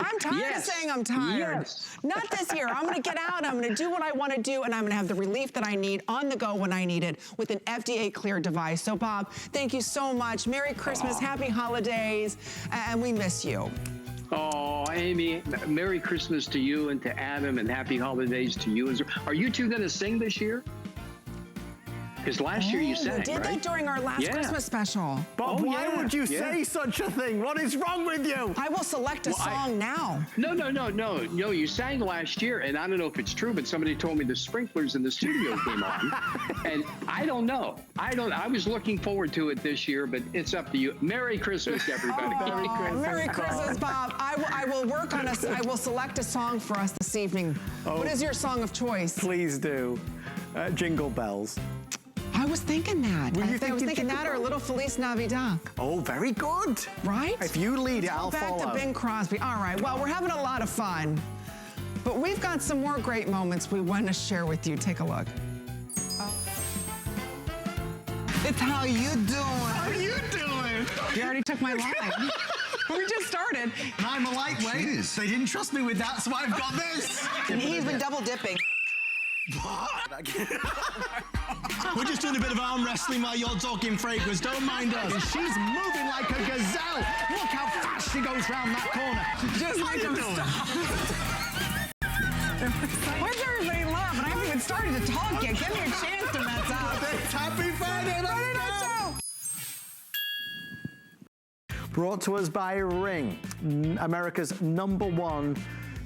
I'm tired of saying I'm tired. Not this year. I'm going to get out. I'm going to do what I want to do, and I'm going to have the relief that I need on the go when I need it with an FDA-cleared device. So, Bob, thank you so much. Merry Christmas, happy holidays, and we miss you. Oh, Amy, Merry Christmas to you and to Adam, and happy holidays to you. Are you two going to sing this year? Because last year you sang, we did that during our last Christmas special. But why would you say such a thing? What is wrong with you? I will select a song now. No, you sang last year, and I don't know if it's true, but somebody told me the sprinklers in the studio came on. And I don't know. I was looking forward to it this year, but it's up to you. Merry Christmas, everybody. Merry Christmas, Bob. I I will work on I will select a song for us this evening. What is your song of choice? Please do. Jingle Bells. I was thinking that. Were you I was thinking that or a little Feliz Navidad. Oh, very good. Right? If you lead it, I'll follow. Back to Bing Crosby. All right, well, we're having a lot of fun. But we've got some more great moments we want to share with you. Take a look. It's how you doing? How you doing? You already took my line. We just started. I'm a lightweight. Jeez. They didn't trust me with that, so I've got this. He's been double dipping. We're just doing a bit of arm wrestling while you're talking fragrance. Don't mind us. She's moving like a gazelle. Look how fast she goes round that corner. Just like a Why does everybody laugh? And I haven't even started to talk yet. Give me a chance to mess up. Happy Friday, let's go. Brought to us by Ring, America's #1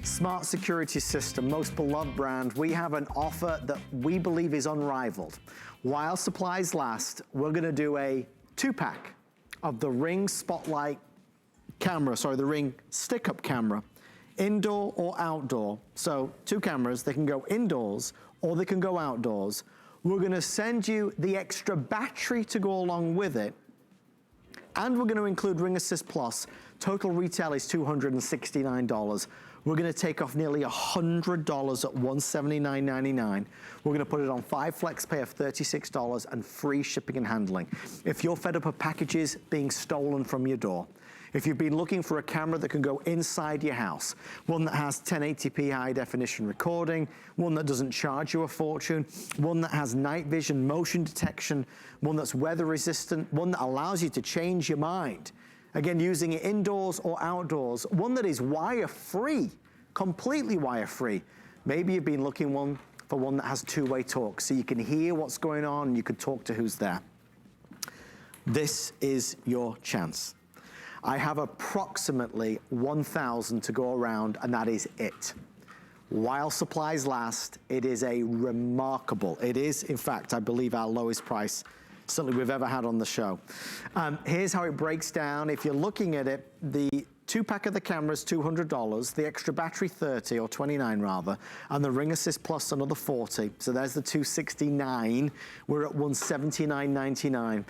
smart security system, most beloved brand. We have an offer that we believe is unrivaled. While supplies last, we're gonna do a 2-pack of the Ring Spotlight camera, the Ring stick-up camera, indoor or outdoor. So 2 cameras, they can go indoors or they can go outdoors. We're gonna send you the extra battery to go along with it, and we're gonna include Ring Assist Plus. Total retail is $269. We're gonna take off nearly $100 at $179.99. We're gonna put it on 5 flex pay of $36 and free shipping and handling. If you're fed up of packages being stolen from your door, if you've been looking for a camera that can go inside your house, one that has 1080p high definition recording, one that doesn't charge you a fortune, one that has night vision, motion detection, one that's weather resistant, one that allows you to change your mind, again, using it indoors or outdoors, one that is wire-free, completely wire-free. Maybe you've been looking for one that has 2-way talk, so you can hear what's going on and you can talk to who's there. This is your chance. I have approximately 1,000 to go around, and that is it. While supplies last, it is it is, in fact, I believe our lowest price certainly we've ever had on the show. Here's how it breaks down. If you're looking at it, the 2-pack of the camera is $200, the extra battery $30, or $29 rather, and the Ring Assist Plus another $40. So there's the $269. We're at $179.99.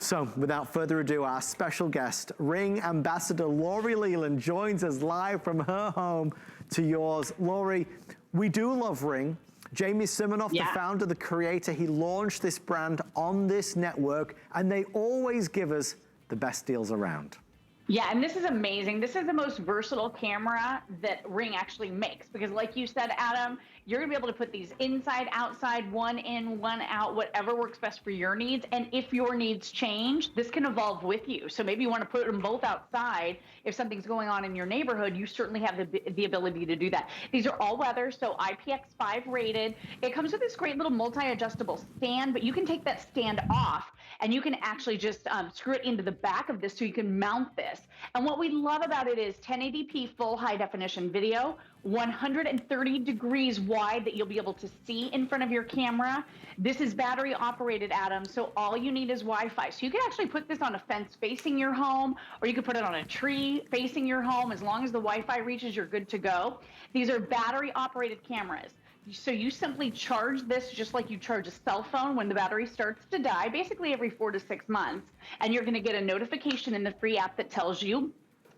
So without further ado, our special guest, Ring Ambassador Lori Leland, joins us live from her home to yours. Lori, we do love Ring. Jamie Siminoff, the founder, the creator, he launched this brand on this network, and they always give us the best deals around. Yeah, and this is amazing. This is the most versatile camera that Ring actually makes, because like you said, Adam, you're gonna be able to put these inside, outside, one in, one out, whatever works best for your needs. And if your needs change, this can evolve with you. So maybe you wanna put them both outside. If something's going on in your neighborhood, you certainly have the ability to do that. These are all weather, so IPX5 rated. It comes with this great little multi-adjustable stand, but you can take that stand off and you can actually just screw it into the back of this so you can mount this. And what we love about it is 1080p full high definition video, 130 degrees wide that you'll be able to see in front of your camera. This is battery operated, Adam, so all you need is Wi-Fi. So you can actually put this on a fence facing your home, or you could put it on a tree facing your home. As long as the Wi-Fi reaches, you're good to go. These are battery operated cameras. So you simply charge this just like you charge a cell phone when the battery starts to die, basically every 4 to 6 months. And you're gonna get a notification in the free app that tells you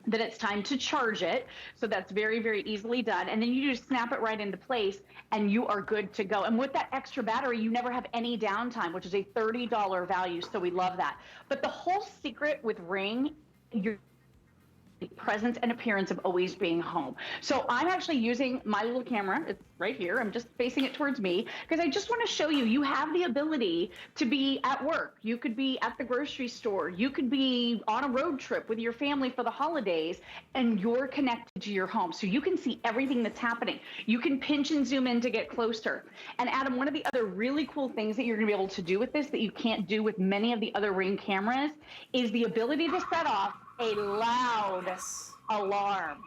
that it's time to charge it. So that's very, very easily done. And then you just snap it right into place and you are good to go. And with that extra battery, you never have any downtime, which is a $30 value. So we love that. But the whole secret with Ring, your presence and appearance of always being home. So I'm actually using my little camera. It's right here. I'm just facing it towards me because I just want to show you, you have the ability to be at work. You could be at the grocery store. You could be on a road trip with your family for the holidays, and you're connected to your home. So you can see everything that's happening. You can pinch and zoom in to get closer. And Adam, one of the other really cool things that you're going to be able to do with this that you can't do with many of the other Ring cameras is the ability to set off a loud alarm.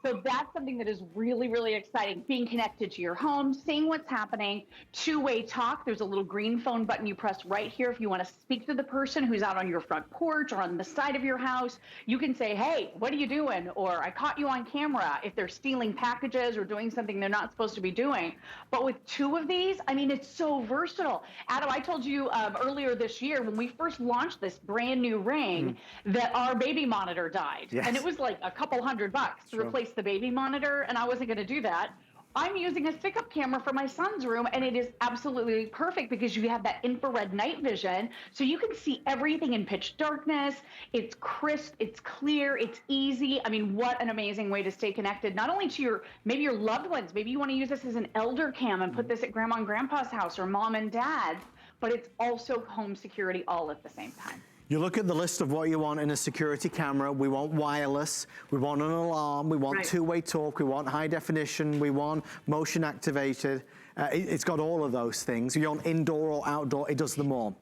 So that's something that is really, really exciting. Being connected to your home, seeing what's happening, two-way talk. There's a little green phone button you press right here if you want to speak to the person who's out on your front porch or on the side of your house. You can say, hey, what are you doing? Or I caught you on camera if they're stealing packages or doing something they're not supposed to be doing. But with two of these, I mean, it's so versatile. Adam, I told you earlier this year when we first launched this brand new ring that our baby monitor died. Yes. And it was like a couple $100 to replace the baby monitor, and I wasn't going to do that. I'm using a stick-up camera for my son's room, and it is absolutely perfect because you have that infrared night vision, so you can see everything in pitch darkness. It's crisp, it's clear, it's easy. I mean, what an amazing way to stay connected, not only to maybe your loved ones. Maybe you want to use this as an elder cam and put this at grandma and grandpa's house or mom and dad's, but it's also home security all at the same time. You look at the list of what you want in a security camera. We want wireless, we want an alarm, we want two-way talk, we want high definition, we want motion activated. It's got all of those things. You want indoor or outdoor, it does them all.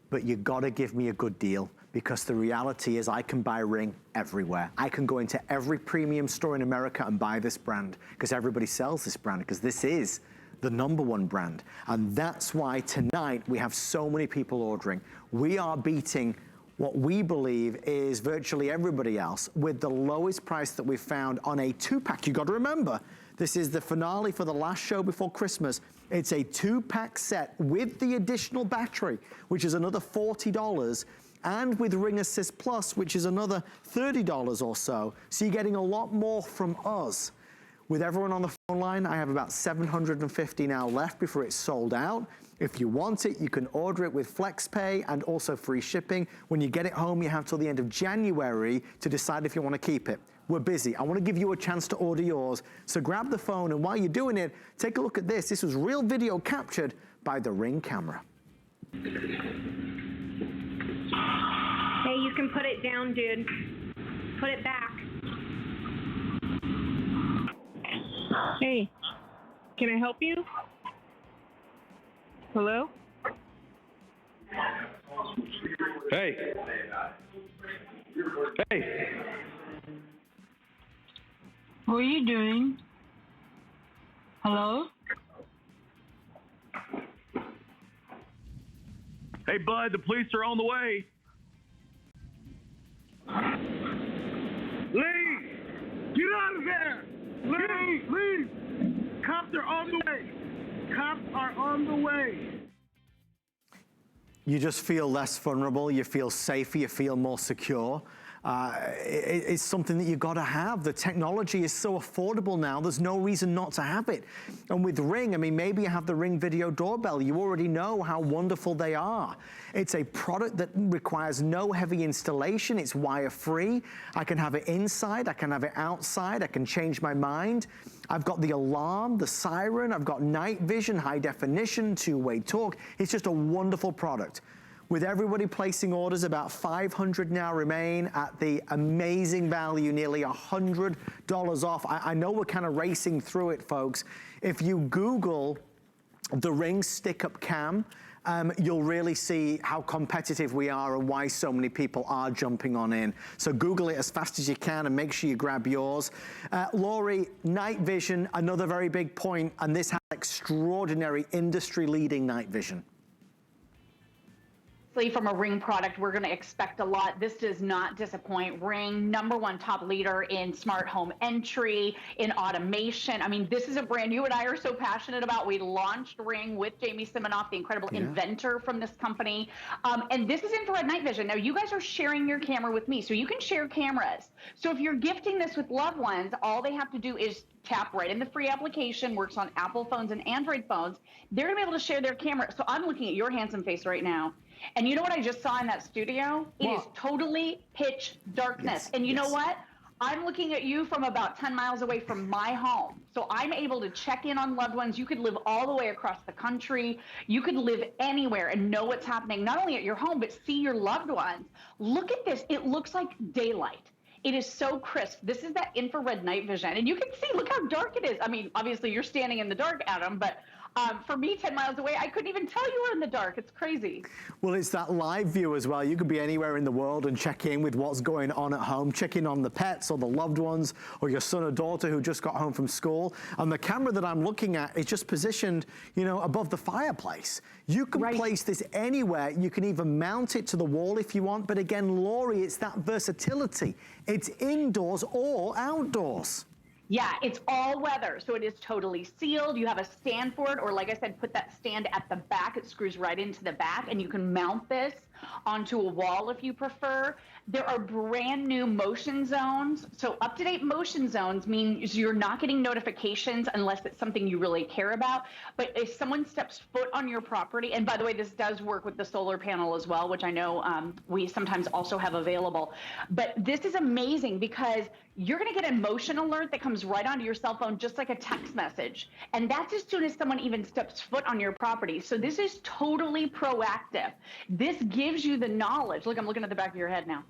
But you gotta give me a good deal, because the reality is I can buy Ring everywhere. I can go into every premium store in America and buy this brand, because everybody sells this brand, because this is the #1 brand. And that's why tonight we have so many people ordering. We are beating what we believe is virtually everybody else with the lowest price that we've found on a 2-pack. You gotta remember, this is the finale for the last show before Christmas. It's a 2-pack set with the additional battery, which is another $40, and with Ring Assist Plus, which is another $30 or so. So you're getting a lot more from us. With everyone on the phone line, I have about 750 now left before it's sold out. If you want it, you can order it with FlexPay and also free shipping. When you get it home, you have till the end of January to decide if you want to keep it. We're busy. I want to give you a chance to order yours. So grab the phone, and while you're doing it, take a look at this. This was real video captured by the Ring camera. Hey, you can put it down, dude. Put it back. Hey, can I help you? Hello? Hey. Hey. What are you doing? Hello? Hey, bud, the police are on the way. Leave! Get out of there! Leave! Leave! Cops are on the way! Cops are on the way! You just feel less vulnerable, you feel safer, you feel more secure. It's something that you gotta have. The technology is so affordable now, there's no reason not to have it. And with Ring, I mean, maybe you have the Ring video doorbell. You already know how wonderful they are. It's a product that requires no heavy installation. It's wire-free. I can have it inside, I can have it outside, I can change my mind. I've got the alarm, the siren, I've got night vision, high definition, two-way talk. It's just a wonderful product. With everybody placing orders, about 500 now remain at the amazing value, nearly $100 off. I know we're kind of racing through it, folks. If you Google the Ring stick-up cam, you'll really see how competitive we are and why so many people are jumping on in. So Google it as fast as you can and make sure you grab yours. Laurie, night vision, another very big point, and this has extraordinary industry-leading night vision. From a Ring product, we're going to expect a lot. This does not disappoint. Ring, #1 top leader in smart home entry, in automation. I mean, this is a brand you and I are so passionate about. We launched Ring with Jamie Siminoff, the incredible inventor from this company. And this is infrared night vision. Now, you guys are sharing your camera with me, so you can share cameras. So if you're gifting this with loved ones, all they have to do is tap right in the free application, works on Apple phones and Android phones. They're going to be able to share their camera. So I'm looking at your handsome face right now. And you know what I just saw in that studio? It is totally pitch darkness. And you know what? I'm looking at you from about 10 miles away from my home. So I'm able to check in on loved ones. You could live all the way across the country. You could live anywhere and know what's happening, not only at your home, but see your loved ones. Look at this. It looks like daylight. It is so crisp. This is that infrared night vision. And you can see, look how dark it is. I mean, obviously you're standing in the dark, Adam, but For me, 10 miles away, I couldn't even tell you were in the dark. It's crazy. Well, it's that live view as well. You could be anywhere in the world and check in with what's going on at home, check in on the pets or the loved ones or your son or daughter who just got home from school. And the camera that I'm looking at is just positioned, you know, above the fireplace. You can place this anywhere. You can even mount it to the wall if you want. But again, Laurie, it's that versatility. It's indoors or outdoors. Yeah, it's all weather, so it is totally sealed. You have a stand for it, or like I said, put that stand at the back. It screws right into the back, and you can mount this onto a wall if you prefer. There are brand new motion zones. So up-to-date motion zones means you're not getting notifications unless it's something you really care about. But if someone steps foot on your property, and by the way, this does work with the solar panel as well, which I know we sometimes also have available. But this is amazing because you're going to get a motion alert that comes right onto your cell phone, just like a text message. And that's as soon as someone even steps foot on your property. So this is totally proactive. This gives you the knowledge. Look, I'm looking at the back of your head now.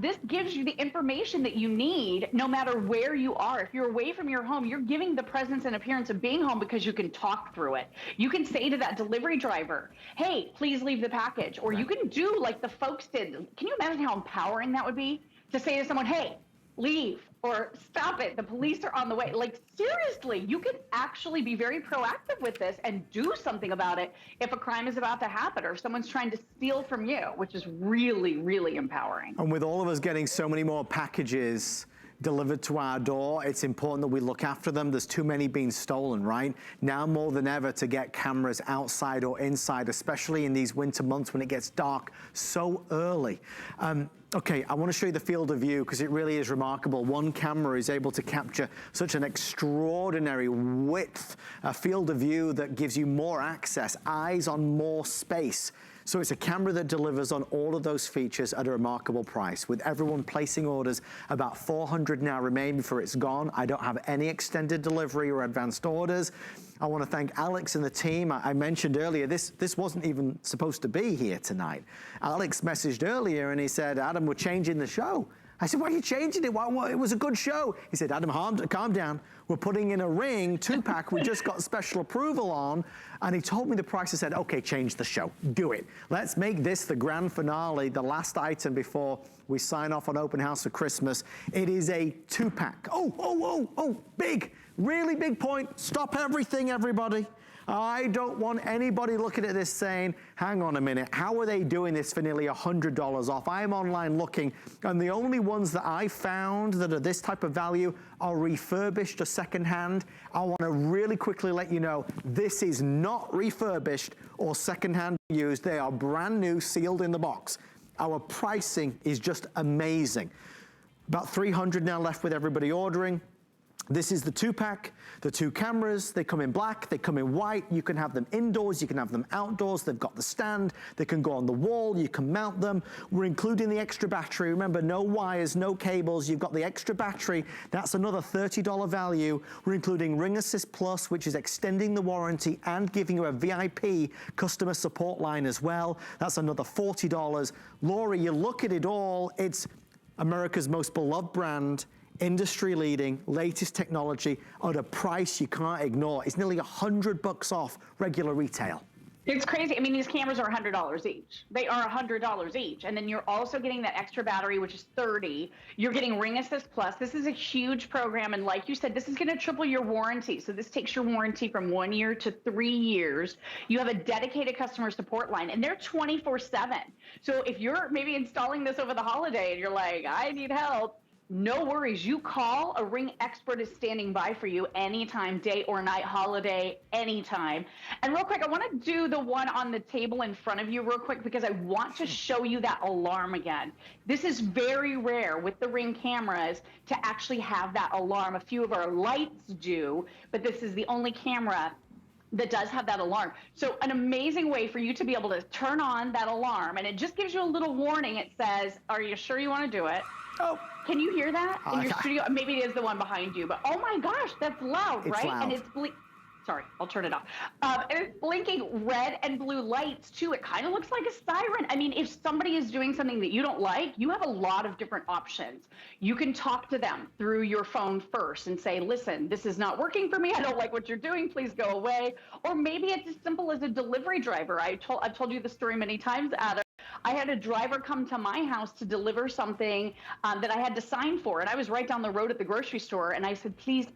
This gives you the information that you need no matter where you are. If you're away from your home, you're giving the presence and appearance of being home because you can talk through it. You can say to that delivery driver, hey, please leave the package. Or you can do like the folks did. Can you imagine how empowering that would be to say to someone, hey, leave or stop it, the police are on the way. Like, seriously, you can actually be very proactive with this and do something about it if a crime is about to happen or if someone's trying to steal from you, which is really, really empowering. And with all of us getting so many more packages delivered to our door, it's important that we look after them. There's too many being stolen, right? Now more than ever to get cameras outside or inside, especially in these winter months when it gets dark so early. Okay, I want to show you the field of view because it really is remarkable. One camera is able to capture such an extraordinary width, a field of view that gives you more access, eyes on more space. So it's a camera that delivers on all of those features at a remarkable price. With everyone placing orders, about 400 now remain before it's gone. I don't have any extended delivery or advanced orders. I want to thank Alex and the team. I mentioned earlier, this wasn't even supposed to be here tonight. Alex messaged earlier and he said, Adam, we're changing the show. I said, why are you changing it? It was a good show. He said, Adam, calm down. We're putting in a ring 2-pack we just got special approval on. And he told me the price. I said, okay, change the show. Do it. Let's make this the grand finale, the last item before we sign off on Open House for Christmas. It is a 2-pack. Oh, big, really big point. Stop everything, everybody. I don't want anybody looking at this saying, hang on a minute, how are they doing this for nearly $100 off? I'm online looking, and the only ones that I found that are this type of value are refurbished or secondhand. I want to really quickly let you know, this is not refurbished or secondhand used. They are brand new, sealed in the box. Our pricing is just amazing. About 300 now left with everybody ordering. This is the 2-pack, the 2 cameras. They come in black, they come in white. You can have them indoors, you can have them outdoors. They've got the stand, they can go on the wall, you can mount them. We're including the extra battery. Remember, no wires, no cables. You've got the extra battery. That's another $30 value. We're including Ring Assist Plus, which is extending the warranty and giving you a VIP customer support line as well. That's another $40. Laurie, you look at it all, it's America's most beloved brand, industry-leading, latest technology at a price you can't ignore. It's nearly $100 off regular retail. It's crazy. I mean, these cameras are $100 each. They are $100 each. And then you're also getting that extra battery, which is $30. You're getting Ring Assist Plus. This is a huge program. And like you said, this is going to triple your warranty. So this takes your warranty from 1 year to 3 years. You have a dedicated customer support line, and they're 24/7. So if you're maybe installing this over the holiday and you're like, I need help, no worries. You call, a Ring expert is standing by for you anytime, day or night, holiday, anytime. And real quick, I want to do the one on the table in front of you real quick because I want to show you that alarm again. This is very rare with the Ring cameras to actually have that alarm. A few of our lights do, but this is the only camera that does have that alarm. So an amazing way for you to be able to turn on that alarm, and it just gives you a little warning. It says, are you sure you want to do it? Oh, can you hear that in your studio? Maybe it is the one behind you, but oh my gosh, that's loud, right? Loud. And it's Sorry, I'll turn it off. And it's blinking red and blue lights too. It kind of looks like a siren. I mean, if somebody is doing something that you don't like, you have a lot of different options. You can talk to them through your phone first and say, listen, this is not working for me. I don't like what you're doing. Please go away. Or maybe it's as simple as a delivery driver. I've told you the story many times, Adam. I had a driver come to my house to deliver something that I had to sign for. And I was right down the road at the grocery store. And I said, please,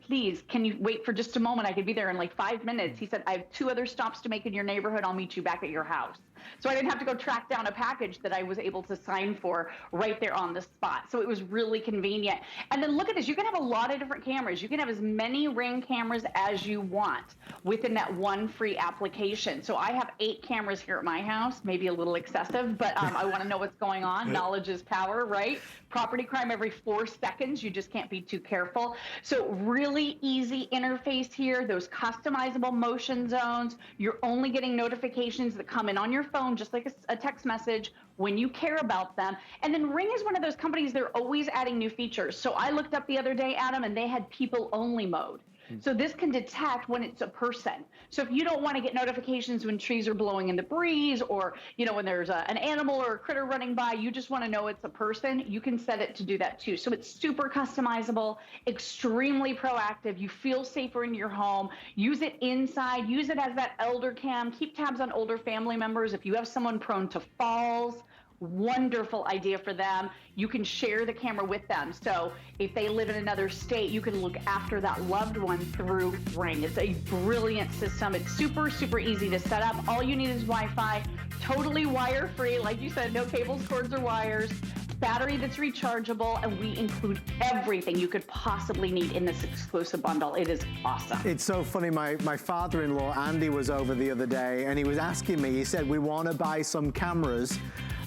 can you wait for just a moment? I could be there in like 5 minutes. He said, I have 2 other stops to make in your neighborhood. I'll meet you back at your house. So I didn't have to go track down a package that I was able to sign for right there on the spot. So it was really convenient. And then look at this. You can have a lot of different cameras. You can have as many Ring cameras as you want within that one free application. So I have 8 cameras here at my house, maybe a little excessive, but I want to know what's going on. Knowledge is power, right? Property crime every 4 seconds. You just can't be too careful. So really easy interface here. Those customizable motion zones. You're only getting notifications that come in on your phone, just like a text message, when you care about them. And then Ring is one of those companies, they're always adding new features. So I looked up the other day, Adam, and they had people only mode. So this can detect when it's a person. So if you don't want to get notifications when trees are blowing in the breeze, or when there's an animal or a critter running by, you just want to know it's a person, you can set it to do that too. So it's super customizable, extremely proactive. You feel safer in your home. Use it inside. Use it as that elder cam. Keep tabs on older family members. If you have someone prone to falls, wonderful idea for them. You can share the camera with them. So if they live in another state, you can look after that loved one through Ring. It's a brilliant system. It's super, super easy to set up. All you need is Wi-Fi, totally wire-free. Like you said, no cables, cords, or wires. Battery that's rechargeable, and we include everything you could possibly need in this exclusive bundle. It is awesome. It's so funny. My father-in-law, Andy, was over the other day, and he was asking me, he said, we want to buy some cameras.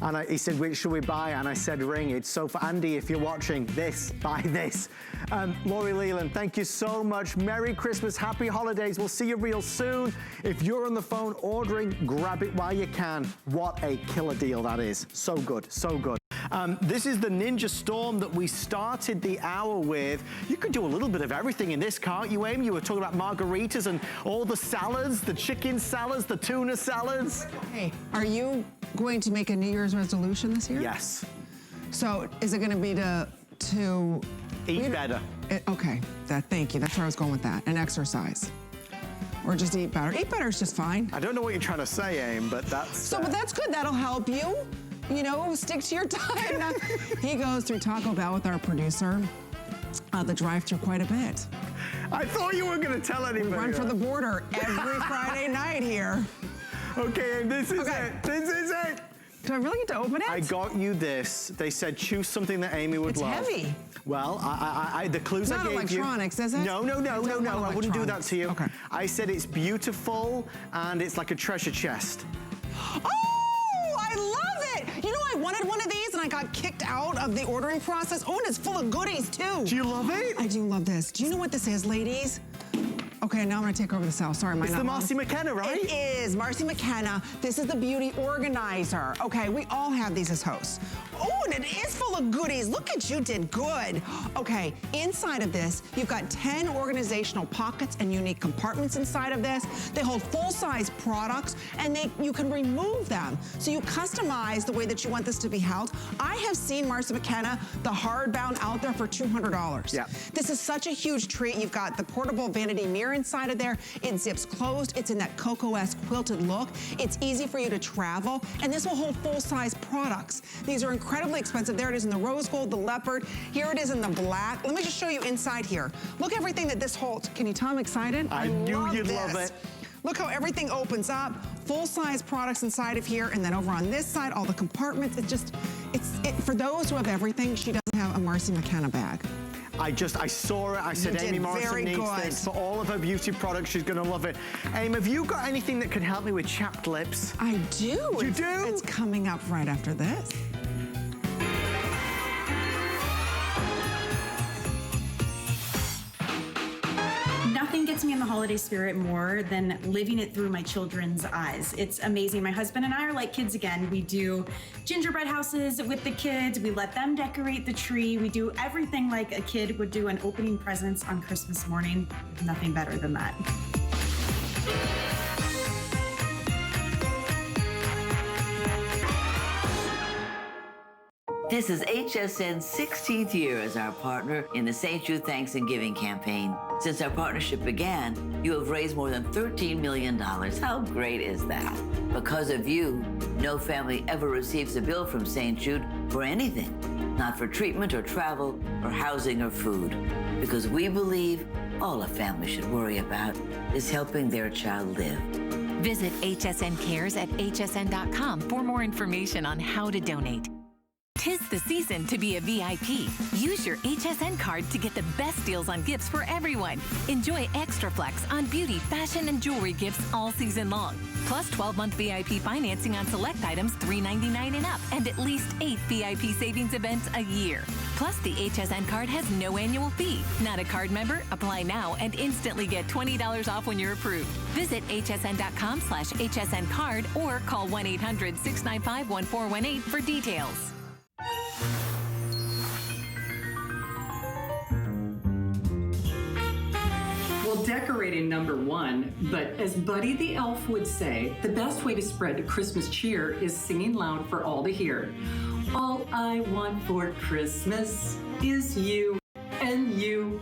And he said, which should we buy? And I said, Ring. It's so for Andy, if you're watching this, buy this. Lori Leland, thank you so much. Merry Christmas, happy holidays. We'll see you real soon. If you're on the phone ordering, grab it while you can. What a killer deal that is. So good, so good. This is the Ninja Storm that we started the hour with. You could do a little bit of everything in this, can't you, Amy? You were talking about margaritas and all the salads, the chicken salads, the tuna salads. Hey, are you going to make a New Year's resolution this year? Yes. So is it going to be to eat better? Okay, thank you. That's where I was going with that. And exercise. Or just eat better. Eat better is just fine. I don't know what you're trying to say, Aim, but that's... But that's good. That'll help you. Stick to your time. Now, he goes through Taco Bell with our producer, the drive-thru quite a bit. I thought you were going to tell anybody. We run for the border every Friday night here. Okay, this is it. This is it. Do I really get to open it? I got you this. They said choose something that Amy would love. It's heavy. Well, the clues I gave you. It's not electronics, is it? No. I wouldn't do that to you. Okay. I said it's beautiful and it's like a treasure chest. Oh, I love it. I wanted one of these and I got kicked out of the ordering process. Oh, and it's full of goodies too. Do you love it? I do love this. Do you know what this is, ladies? Okay, now I'm gonna take over the cell. Sorry, it's the Marcy McKenna, right? It is, Marcy McKenna. This is the beauty organizer. Okay, we all have these as hosts. Oh, and it is full of goodies. Look at you, did good. Okay, inside of this, you've got 10 organizational pockets and unique compartments inside of this. They hold full-size products, and you can remove them. So you customize the way that you want this to be held. I have seen Marcy McKenna, the hardbound, out there for $200. Yeah. This is such a huge treat. You've got the portable vanity mirror inside of there. It zips closed. It's in that cocoa-esque quilted look. It's easy for you to travel, and this will hold full-size products. These are incredibly expensive. There it is in the rose gold, the leopard. Here it is in the black. Let me just show you inside here. Look everything that this holds. Can you tell I'm excited? I knew you'd love it. Look how everything opens up. Full-size products inside of here, and then over on this side, all the compartments. For those who have everything, she doesn't have a Marcy McKenna bag. I saw it. I said, Amy Morrison needs this. For all of her beauty products, she's going to love it. Aim, have you got anything that could help me with chapped lips? I do. You do? It's coming up right after this. Nothing gets me in the holiday spirit more than living it through my children's eyes. It's amazing. My husband and I are like kids again. We do gingerbread houses with the kids. We let them decorate the tree. We do everything like a kid would do, an opening presents on Christmas morning. Nothing better than that. This is HSN's 16th year as our partner in the St. Jude Thanks and Giving campaign. Since our partnership began, you have raised more than $13 million. How great is that? Because of you, no family ever receives a bill from St. Jude for anything, not for treatment or travel or housing or food. Because we believe all a family should worry about is helping their child live. Visit HSN Cares at hsn.com for more information on how to donate. 'Tis the season to be a VIP. Use your HSN card to get the best deals on gifts for everyone. Enjoy extra flex on beauty, fashion, and jewelry gifts all season long. Plus 12-month VIP financing on select items $3.99 and up, and at least 8 VIP savings events a year. Plus, the HSN card has no annual fee. Not a card member? Apply now and instantly get $20 off when you're approved. Visit hsn.com/HSN card or call 1-800-695-1418 for details. Well, decorating #1, but as Buddy the Elf would say, the best way to spread Christmas cheer is singing loud for all to hear. All I want for Christmas is you and you